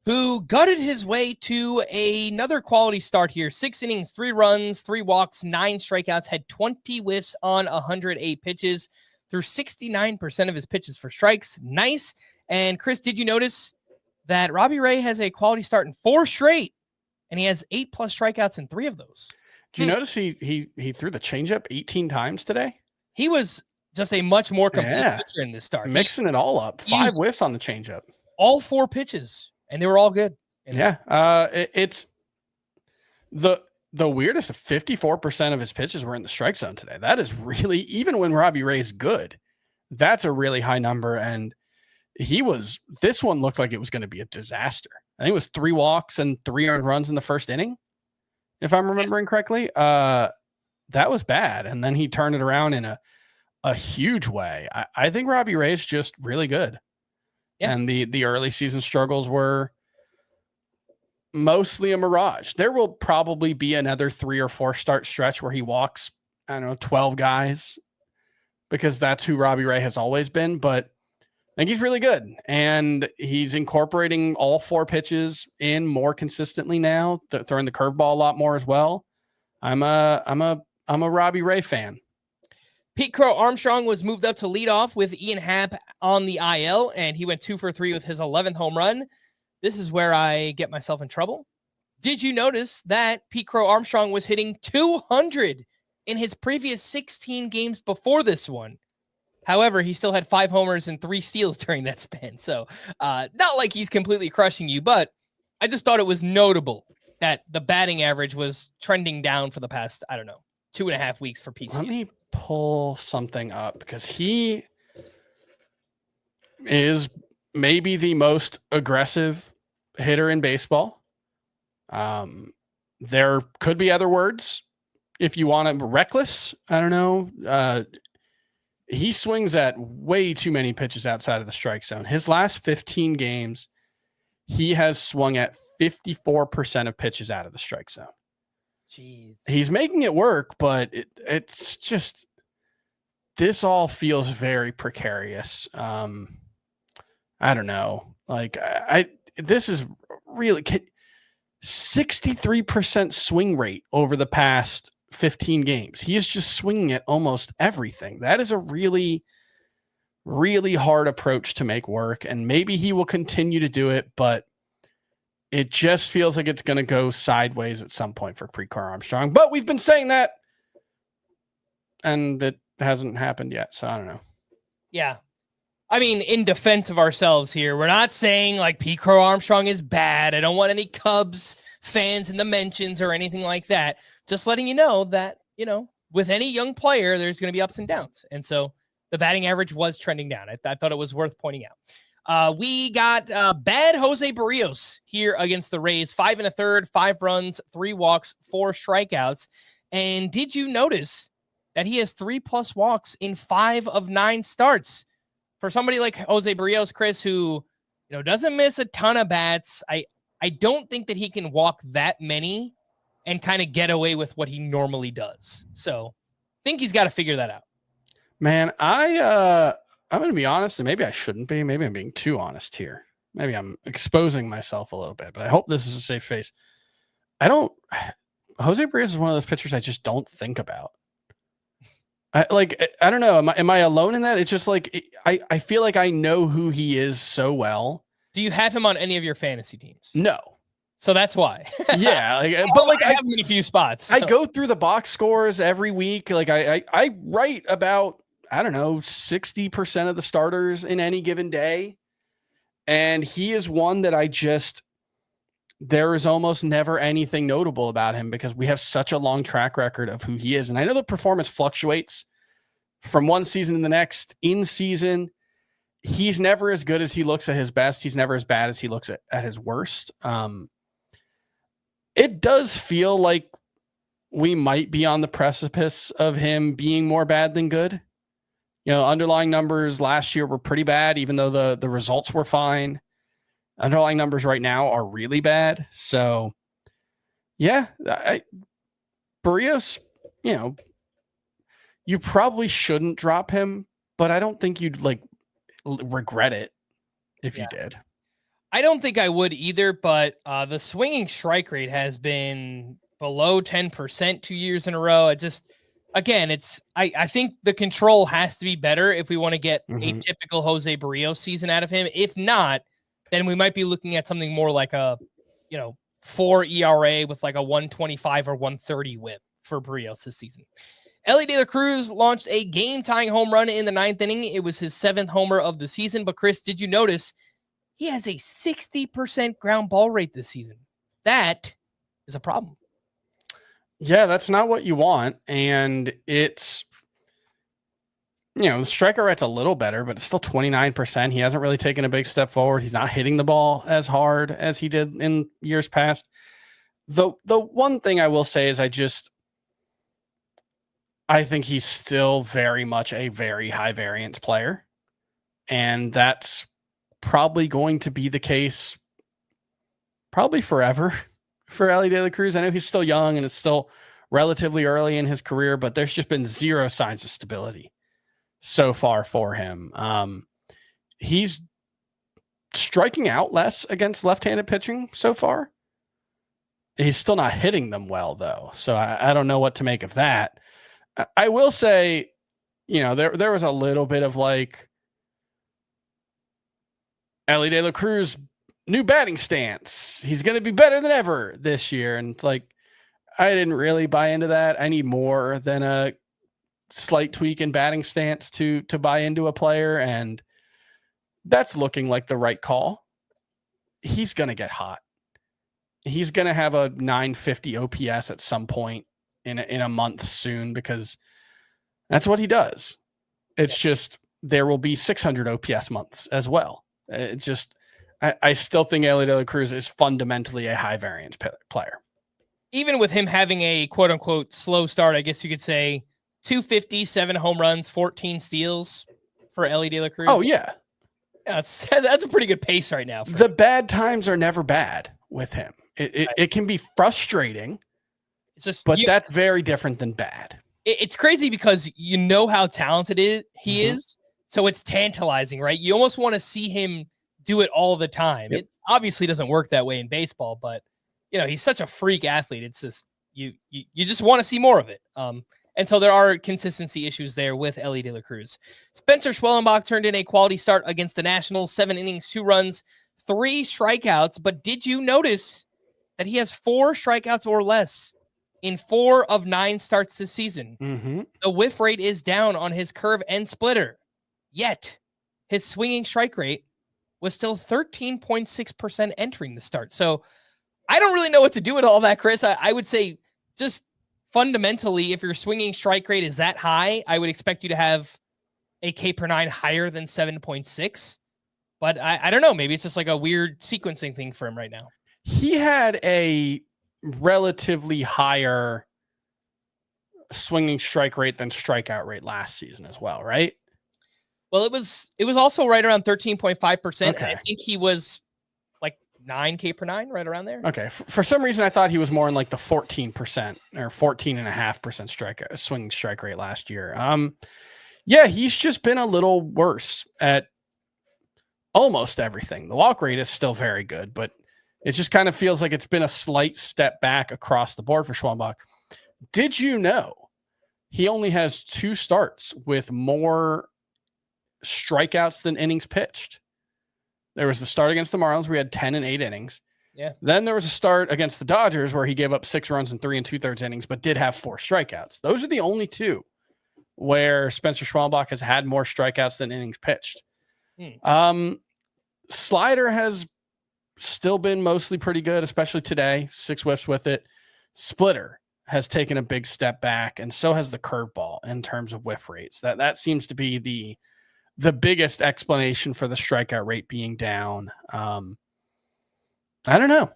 Who gutted his way to another quality start here. 6 innings, 3 runs, 3 walks, 9 strikeouts, had 20 whiffs on 108 pitches, threw 69% of his pitches for strikes. Nice. And Chris, did you notice that Robbie Ray has a quality start in 4 straight and he has 8+ strikeouts in 3 of those. Do you notice he threw the changeup 18 times today? He was just a much more complete Yeah. pitcher in this start. Mixing it all up. 5 whiffs on the changeup. All 4 pitches, and they were all good. It's the weirdest. 54% of his pitches were in the strike zone today. That is really, even when Robbie Ray's good, that's a really high number. And this one looked like it was going to be a disaster. I think it was 3 walks and 3 earned runs in the first inning, if I'm remembering correctly. That was bad. And then he turned it around in a huge way. I think Robbie Ray's just really good. Yeah. And the early season struggles were mostly a mirage. There will probably be another 3 or 4 start stretch where he walks, 12 guys, because that's who Robbie Ray has always been. But I think he's really good, and he's incorporating all 4 pitches in more consistently now, throwing the curveball a lot more as well. I'm a Robbie Ray fan. Pete Crow Armstrong was moved up to lead off with Ian Happ on the IL, and he went 2 for 3 with his 11th home run. This is where I get myself in trouble. Did you notice that Pete Crow Armstrong was hitting 200 in his previous 16 games before this one? However, he still had 5 homers and 3 steals during that span. So not like he's completely crushing you, but I just thought it was notable that the batting average was trending down for the past, 2.5 weeks for PC. Let me pull something up, because he is maybe the most aggressive hitter in baseball. There could be other words if you want him. Reckless. I don't know. He swings at way too many pitches outside of the strike zone. His last 15 games, he has swung at 54% of pitches out of the strike zone. Jeez. He's making it work, but it's just, this all feels very precarious. I don't know. Like this is really 63% swing rate over the past 15 games. He is just swinging at almost everything. That is a really, really hard approach to make work. And maybe he will continue to do it, but it just feels like it's going to go sideways at some point for Pete Crow Armstrong. But we've been saying that, and it hasn't happened yet. So I don't know. Yeah. I mean, in defense of ourselves here, we're not saying like Pete Crow Armstrong is bad. I don't want any Cubs fans in the mentions or anything like that. Just letting you know that, with any young player, there's going to be ups and downs. And so the batting average was trending down. I thought it was worth pointing out. We got bad Jose Barrios here against the Rays. 5 1/3, 5 runs, 3 walks, 4 strikeouts. And did you notice that he has 3+ walks in 5 of 9 starts? For somebody like Jose Barrios, Chris, who doesn't miss a ton of bats, I don't think that he can walk that many and kind of get away with what he normally does. So I think he's got to figure that out. Man, I'm going to be honest, and maybe I shouldn't be. Maybe I'm being too honest here. Maybe I'm exposing myself a little bit, but I hope this is a safe space. Jose Barrios is one of those pitchers I just don't think about. I don't know. Am I alone in that? It's just like, I feel like I know who he is so well. Do you have him on any of your fantasy teams? No. So that's why. Yeah. I have him in a few spots. So. I go through the box scores every week. Like I write about, 60% of the starters in any given day. And he is one that there is almost never anything notable about him because we have such a long track record of who he is. And I know the performance fluctuates from one season to the next. In season, he's never as good as he looks at his best. He's never as bad as he looks at his worst. It does feel like we might be on the precipice of him being more bad than good. Underlying numbers last year were pretty bad, even though the results were fine. Underlying numbers right now are really bad. So, yeah, Barrios, you probably shouldn't drop him, but I don't think you'd regret it if you did. I don't think I would either, but the swinging strike rate has been below 10% 2 years in a row. I think the control has to be better if we want to get a typical Jose Barrios season out of him. If not, then we might be looking at something more like a 4 ERA with like a 125 or 130 whip for Barrios this season. Elly De La Cruz launched a game-tying home run in the 9th inning. It was his 7th homer of the season. But Chris, did you notice he has a 60% ground ball rate this season? That is a problem. Yeah, that's not what you want. And it's, the striker rate's a little better, but it's still 29%. He hasn't really taken a big step forward. He's not hitting the ball as hard as he did in years past. The one thing I will say is I think he's still very much a very high variance player. And that's probably going to be the case probably forever for Elly De La Cruz. I know he's still young and it's still relatively early in his career, but there's just been zero signs of stability so far for him. He's striking out less against left-handed pitching so far. He's still not hitting them well, though. So I don't know what to make of that. I will say, there was a little bit of like Elly De La Cruz new batting stance. He's going to be better than ever this year. And it's like, I didn't really buy into that. I need more than a slight tweak in batting stance to buy into a player. And that's looking like the right call. He's going to get hot. He's going to have a 950 OPS at some point in a month soon, because that's what he does. It's just, there will be 600 OPS months as well. It just, I still think Elly De La Cruz is fundamentally a high variance player. Even with him having a quote unquote slow start, I guess you could say 250, 7 home runs, 14 steals for Elly De La Cruz. Oh yeah. That's a pretty good pace right now. The bad times are never bad with him. It can be frustrating. It's just, but that's very different than bad. It's crazy because you know how talented he is. So it's tantalizing, right? You almost want to see him do it all the time. Yep. It obviously doesn't work that way in baseball, but he's such a freak athlete. It's just, you just want to see more of it. And so there are consistency issues there with Elly De La Cruz. Spencer Schwellenbach turned in a quality start against the Nationals, 7 innings, 2 runs, 3 strikeouts. But did you notice that he has 4 strikeouts or less in 4 of 9 starts this season? Mm-hmm. The whiff rate is down on his curve and splitter, yet his swinging strike rate was still 13.6% entering the start. So I don't really know what to do with all that, Chris. I would say just fundamentally, if your swinging strike rate is that high, I would expect you to have a K per 9 higher than 7.6. But I don't know. Maybe it's just like a weird sequencing thing for him right now. He had a relatively higher swinging strike rate than strikeout rate last season as well, right? Well, it was also right around 13.5%. Okay. I think he was like 9K per 9, right around there. Okay. For some reason, I thought he was more in like the 14% or 14.5% swinging strike rate last year. Yeah, he's just been a little worse at almost everything. The walk rate is still very good, but it just kind of feels like it's been a slight step back across the board for Schwellenbach. Did you know he only has 2 starts with more strikeouts than innings pitched? There was the start against the Marlins where he had 10 and 8 innings. Yeah. Then there was a start against the Dodgers where he gave up 6 runs in 3 2/3 innings, but did have 4 strikeouts. Those are the only 2 where Spencer Schwellenbach has had more strikeouts than innings pitched. Slider has still been mostly pretty good, especially today. 6 whiffs with it. Splitter has taken a big step back, and so has the curveball in terms of whiff rates. That seems to be the biggest explanation for the strikeout rate being down. I don't know.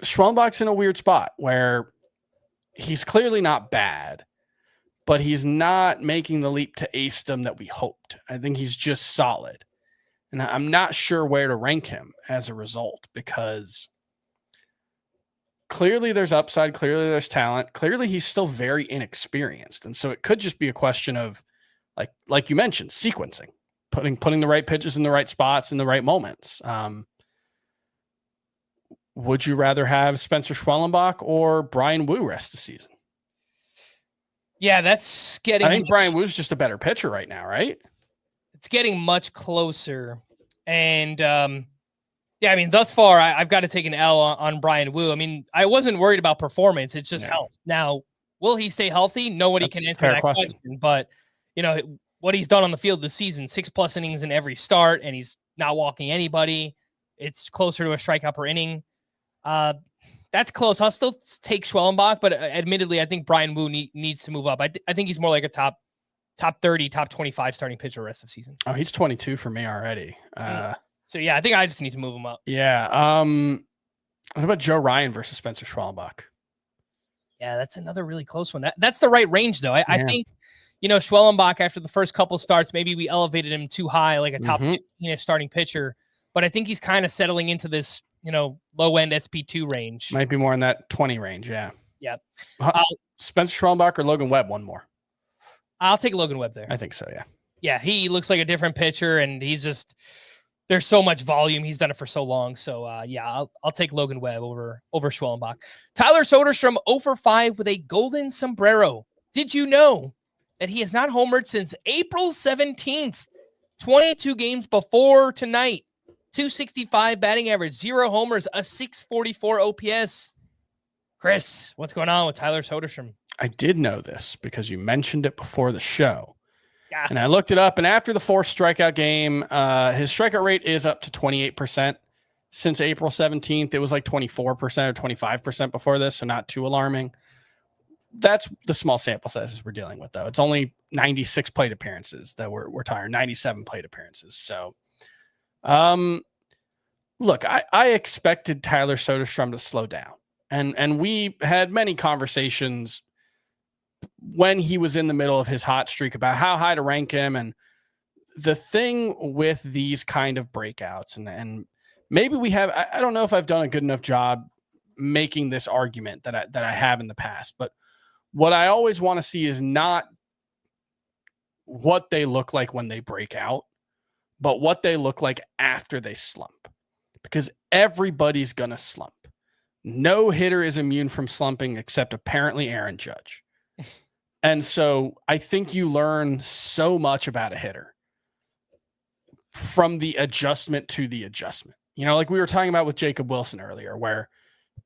Schwellenbach's in a weird spot where he's clearly not bad, but he's not making the leap to acedom that we hoped. I think he's just solid. And I'm not sure where to rank him as a result, because clearly there's upside. Clearly there's talent. Clearly he's still very inexperienced. And so it could just be a question of, like you mentioned, sequencing, putting the right pitches in the right spots in the right moments. Would you rather have Spencer Schwellenbach or Brian Wu rest of season? Yeah, that's getting... I think Brian Wu's just a better pitcher right now, right? It's getting much closer. And Yeah, I mean, thus far, I've got to take an L on Brian Wu. I mean, I wasn't worried about performance. It's just health. Now, will he stay healthy? Nobody can answer that question. But, what he's done on the field this season, 6+ innings in every start, and he's not walking anybody. It's closer to a strikeout per inning. That's close. I'll still take Schwellenbach, but admittedly, I think Brian Wu needs to move up. I think he's more like a top 30, top 25 starting pitcher the rest of the season. Oh, he's 22 for me already. So, yeah, I think I just need to move him up. Yeah. What about Joe Ryan versus Spencer Schwellenbach? Yeah, that's another really close one. That's the right range, though. I think, Schwellenbach, after the first couple starts, maybe we elevated him too high, like a top 15-ish starting pitcher. But I think he's kind of settling into this, low-end SP2 range. Might be more in that 20 range, yeah. Yeah. Spencer Schwellenbach or Logan Webb, one more? I'll take Logan Webb there. I think so, yeah. Yeah, he looks like a different pitcher, and he's just – there's so much volume. He's done it for so long. So, I'll take Logan Webb over Schwellenbach. Tyler Soderstrom 0-for-5 with a golden sombrero. Did you know that he has not homered since April 17th, 22 games before tonight? 265 batting average, 0 homers, a 644 OPS. Chris, what's going on with Tyler Soderstrom? I did know this because you mentioned it before the show. Yeah. And I looked it up, and after the 4th strikeout game, his strikeout rate is up to 28% since April 17th. It was like 24% or 25% before this, so not too alarming. That's the small sample sizes we're dealing with, though. It's only 96 plate appearances that we're tired, 97 plate appearances. So, look, I expected Tyler Soderstrom to slow down, and we had many conversations when he was in the middle of his hot streak about how high to rank him. And the thing with these kind of breakouts, and maybe we have, I don't know if I've done a good enough job making this argument that I have in the past, but what I always want to see is not what they look like when they break out, but what they look like after they slump, because everybody's going to slump. No hitter is immune from slumping except apparently Aaron Judge. And so I think you learn so much about a hitter from the adjustment to the adjustment. Like we were talking about with Jacob Wilson earlier, where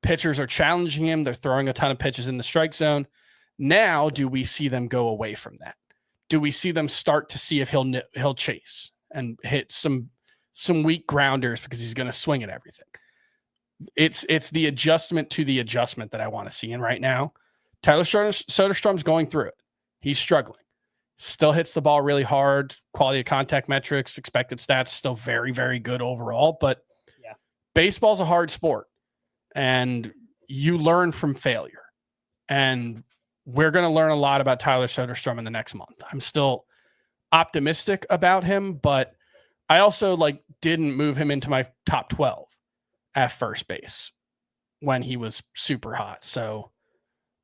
pitchers are challenging him. They're throwing a ton of pitches in the strike zone. Now, do we see them go away from that? Do we see them start to see if he'll chase and hit some weak grounders because he's going to swing at everything? It's the adjustment to the adjustment that I want to see. And right now, Tyler Soderstrom's going through it. He's struggling. Still hits the ball really hard. Quality of contact metrics, expected stats, still very, very good overall. But baseball's a hard sport, and you learn from failure. And we're going to learn a lot about Tyler Soderstrom in the next month. I'm still optimistic about him, but I also didn't move him into my top 12 at first base when he was super hot. So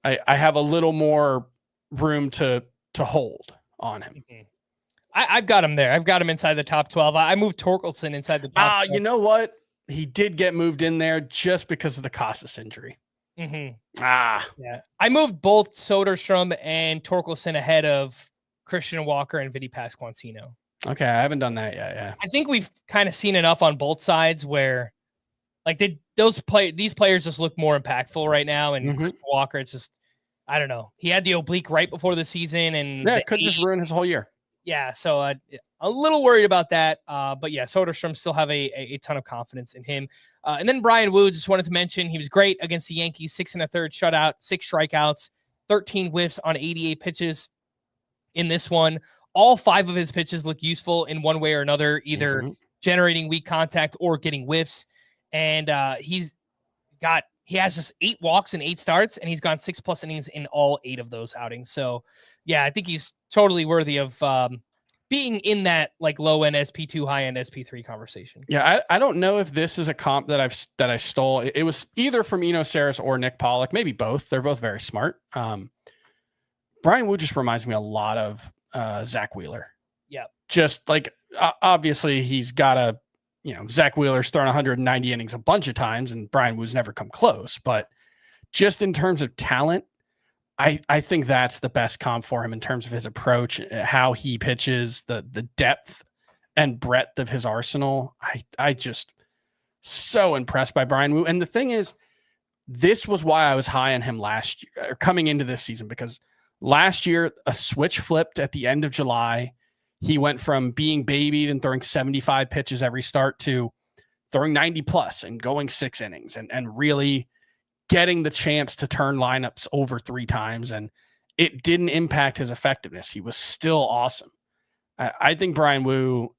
I have a little more room to hold on him. I've got him there. I've got him inside the top 12. I moved Torkelson inside the top 12. You know what? He did get moved in there just because of the Casas injury. Yeah. I moved both Soderstrom and Torkelson ahead of Christian Walker and Vinny Pasquantino. Okay, I haven't done that yet. Yeah, I think we've kind of seen enough on both sides where these players just look more impactful right now. And Christian Walker, it's just, I don't know. He had the oblique right before the season, and it could just ruin his whole year. Yeah, so a little worried about that. But yeah, Soderstrom still have a ton of confidence in him. And then Brian Wu, just wanted to mention, he was great against the Yankees, 6 1/3 shutout, 6 strikeouts, 13 whiffs on 88 pitches in this one. All 5 of his pitches look useful in one way or another, either generating weak contact or getting whiffs. And he has just 8 walks and 8 starts, and he's gone 6+ innings in all 8 of those outings. So yeah, I think he's totally worthy of being in that low end SP2, high end SP3 conversation. Yeah. I don't know if this is a comp that I stole. It was either from Eno Saris or Nick Pollock, maybe both. They're both very smart. Brian Wu just reminds me a lot of Zach Wheeler. Yeah. Just obviously he's got Zach Wheeler's thrown 190 innings a bunch of times, and Brian Wu's never come close. But just in terms of talent, I think that's the best comp for him in terms of his approach, how he pitches, the depth and breadth of his arsenal. so impressed by Brian Wu. And the thing is, this was why I was high on him last year, or coming into this season, because last year a switch flipped at the end of July. He went from being babied and throwing 75 pitches every start to throwing 90 plus and going 6 innings and really getting the chance to turn lineups over 3 times. And it didn't impact his effectiveness. He was still awesome. I think Brian Wu,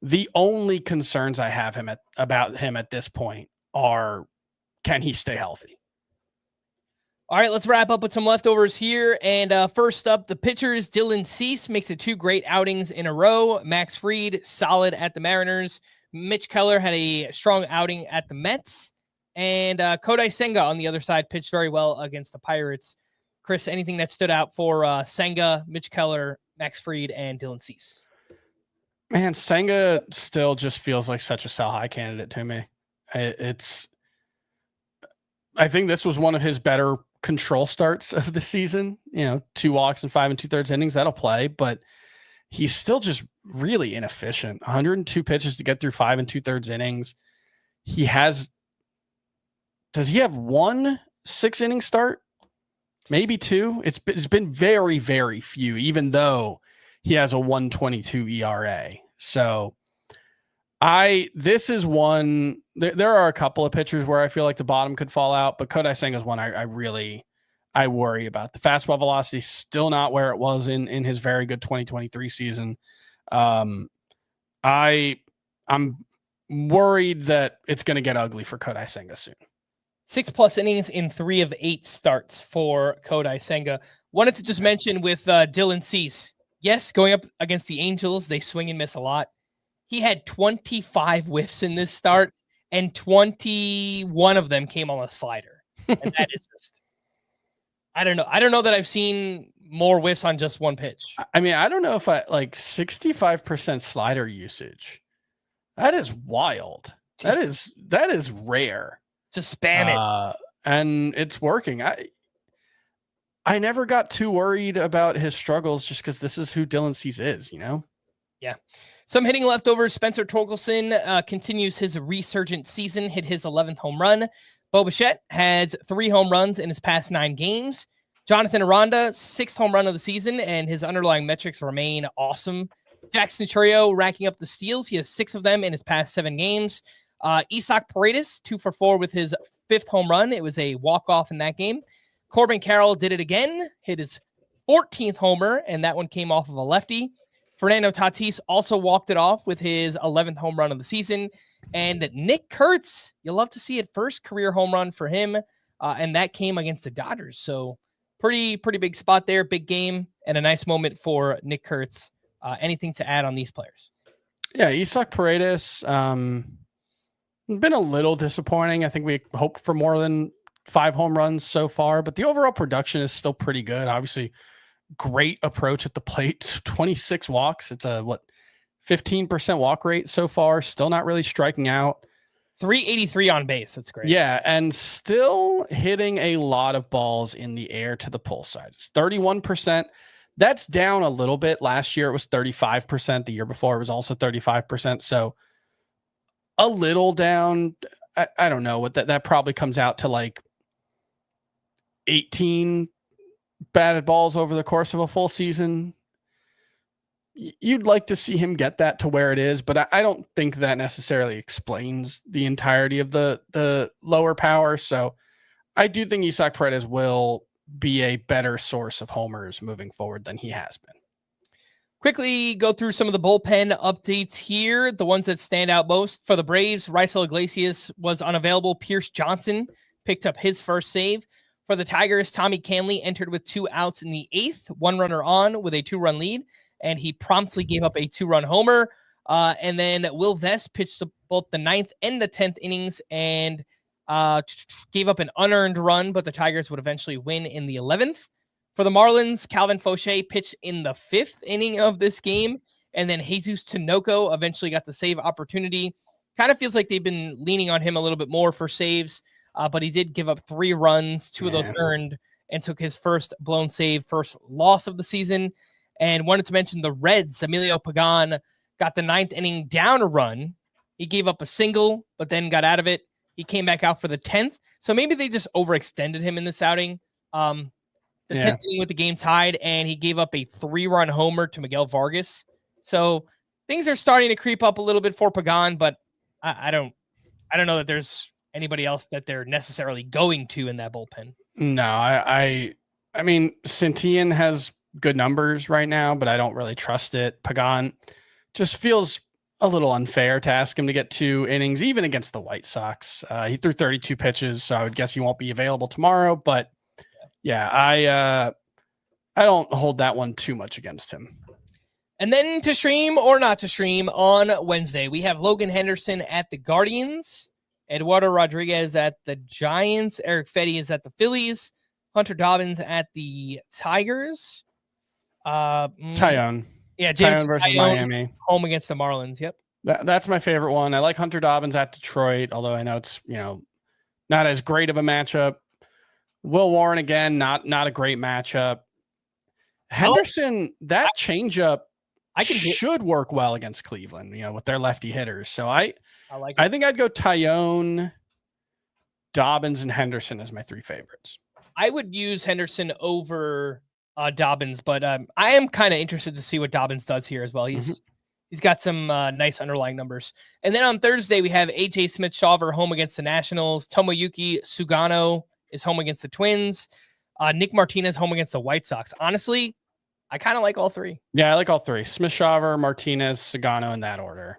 the only concerns I have about him at this point are, can he stay healthy? All right, let's wrap up with some leftovers here. And first up, the pitchers. Dylan Cease makes it 2 great outings in a row. Max Fried, solid at the Mariners. Mitch Keller had a strong outing at the Mets. And Kodai Senga on the other side pitched very well against the Pirates. Chris, anything that stood out for Senga, Mitch Keller, Max Fried, and Dylan Cease? Man, Senga still just feels like such a sell high candidate to me. I think this was one of his better control starts of the season. 2 walks and 5 2/3 innings, that'll play, but he's still just really inefficient. 102 pitches to get through 5 2/3 innings. Does he have 1 6-inning start? Maybe 2. It's been very, very few, even though he has a 1.22 ERA. So this is one, there are a couple of pitchers where I feel like the bottom could fall out, but Kodai Senga is one I worry about. The fastball velocity is still not where it was in his very good 2023 season. I'm worried that it's going to get ugly for Kodai Senga soon. 6+ innings in 3 of 8 starts for Kodai Senga. Wanted to just mention with Dylan Cease, yes, going up against the Angels, they swing and miss a lot. He had 25 whiffs in this start, and 21 of them came on a slider. And that is just, I don't know. I don't know that I've seen more whiffs on just one pitch. I mean, I don't know if 65% slider usage. That is wild. That is rare. Just spam it. And it's working. I never got too worried about his struggles just because this is who Dylan Cease is, Yeah. Some hitting leftovers. Spencer Torkelson continues his resurgent season, hit his 11th home run. Bo Bichette has 3 home runs in his past 9 games. Jonathan Aranda, 6th home run of the season, and his underlying metrics remain awesome. Jackson Chourio racking up the steals. He has 6 of them in his past 7 games. Isaac Paredes, 2 for 4 with his 5th home run. It was a walk-off in that game. Corbin Carroll did it again, hit his 14th homer, and that one came off of a lefty. Fernando Tatis also walked it off with his 11th home run of the season. And Nick Kurtz, you'll love to see it, first career home run for him, and that came against the Dodgers. So pretty big spot there, big game, and a nice moment for Nick Kurtz. Anything to add on these players? Yeah, Isaac Paredes, been a little disappointing. I think we hoped for more than 5 home runs so far, but the overall production is still pretty good. Obviously, great approach at the plate, 26 walks. It's a 15% walk rate so far. Still not really striking out. 383 on base. That's great. Yeah, and still hitting a lot of balls in the air to the pull side. It's 31%. That's down a little bit. Last year it was 35%. The year before it was also 35%. So a little down. I don't know what that probably comes out to 18 batted balls over the course of a full season. You'd like to see him get that to where it is, but I don't think that necessarily explains the entirety of the lower power. So I do think Isaac Paredes will be a better source of homers moving forward than he has been. Quickly go through some of the bullpen updates here. The ones that stand out most for the Braves, Raisel Iglesias was unavailable. Pierce Johnson picked up his first save. For the Tigers, Tommy Canley entered with 2 outs in the 8th, 1 runner on with a 2-run lead, and he promptly gave up a 2-run homer. And then Will Vest pitched both the 9th and the 10th innings and gave up an unearned run, but the Tigers would eventually win in the 11th. For the Marlins, Calvin Fauché pitched in the 5th inning of this game, and then Jesus Tinoco eventually got the save opportunity. Kind of feels like they've been leaning on him a little bit more for saves, but he did give up 3 runs, 2 of those earned, and took his first blown save, first loss of the season. And wanted to mention the Reds, Emilio Pagan got the 9th inning down a run. He gave up a single, but then got out of it. He came back out for the 10th. So maybe they just overextended him in this outing. The 10th inning with the game tied, and he gave up a 3-run homer to Miguel Vargas. So things are starting to creep up a little bit for Pagan, but I don't know that there's anybody else that they're necessarily going to in that bullpen. No, I mean, Santillan has good numbers right now, but I don't really trust it. Pagan just feels a little unfair to ask him to get 2 innings, even against the White Sox. He threw 32 pitches, so I would guess he won't be available tomorrow. But yeah, I don't hold that one too much against him. And then to stream or not to stream on Wednesday, we have Logan Henderson at the Guardians, Eduardo Rodriguez at the Giants, Eric Fetty is at the Phillies, Hunter Dobbins at the Tigers. Tyone. Yeah, Tyone versus Miami. Home against the Marlins. Yep. That's my favorite one. I like Hunter Dobbins at Detroit, although I know it's, not as great of a matchup. Will Warren again, not a great matchup. Henderson, that changeup should work well against Cleveland, with their lefty hitters. So I think I'd go Tyone, Dobbins, and Henderson as my 3 favorites. I would use Henderson over Dobbins, but I am kind of interested to see what Dobbins does here as well. He's got some nice underlying numbers. And then on Thursday, we have AJ Smith-Shawver home against the Nationals. Tomoyuki Sugano is home against the Twins. Nick Martinez home against the White Sox. Honestly, I kind of like all 3. Yeah, I like all 3. Smith-Shawver, Martinez, Sugano in that order.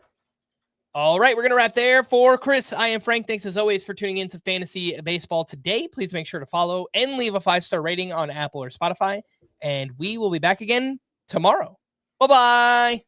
All right, we're going to wrap there. For Chris, I am Frank. Thanks as always for tuning in to Fantasy Baseball today. Please make sure to follow and leave a 5-star rating on Apple or Spotify. And we will be back again tomorrow. Bye-bye.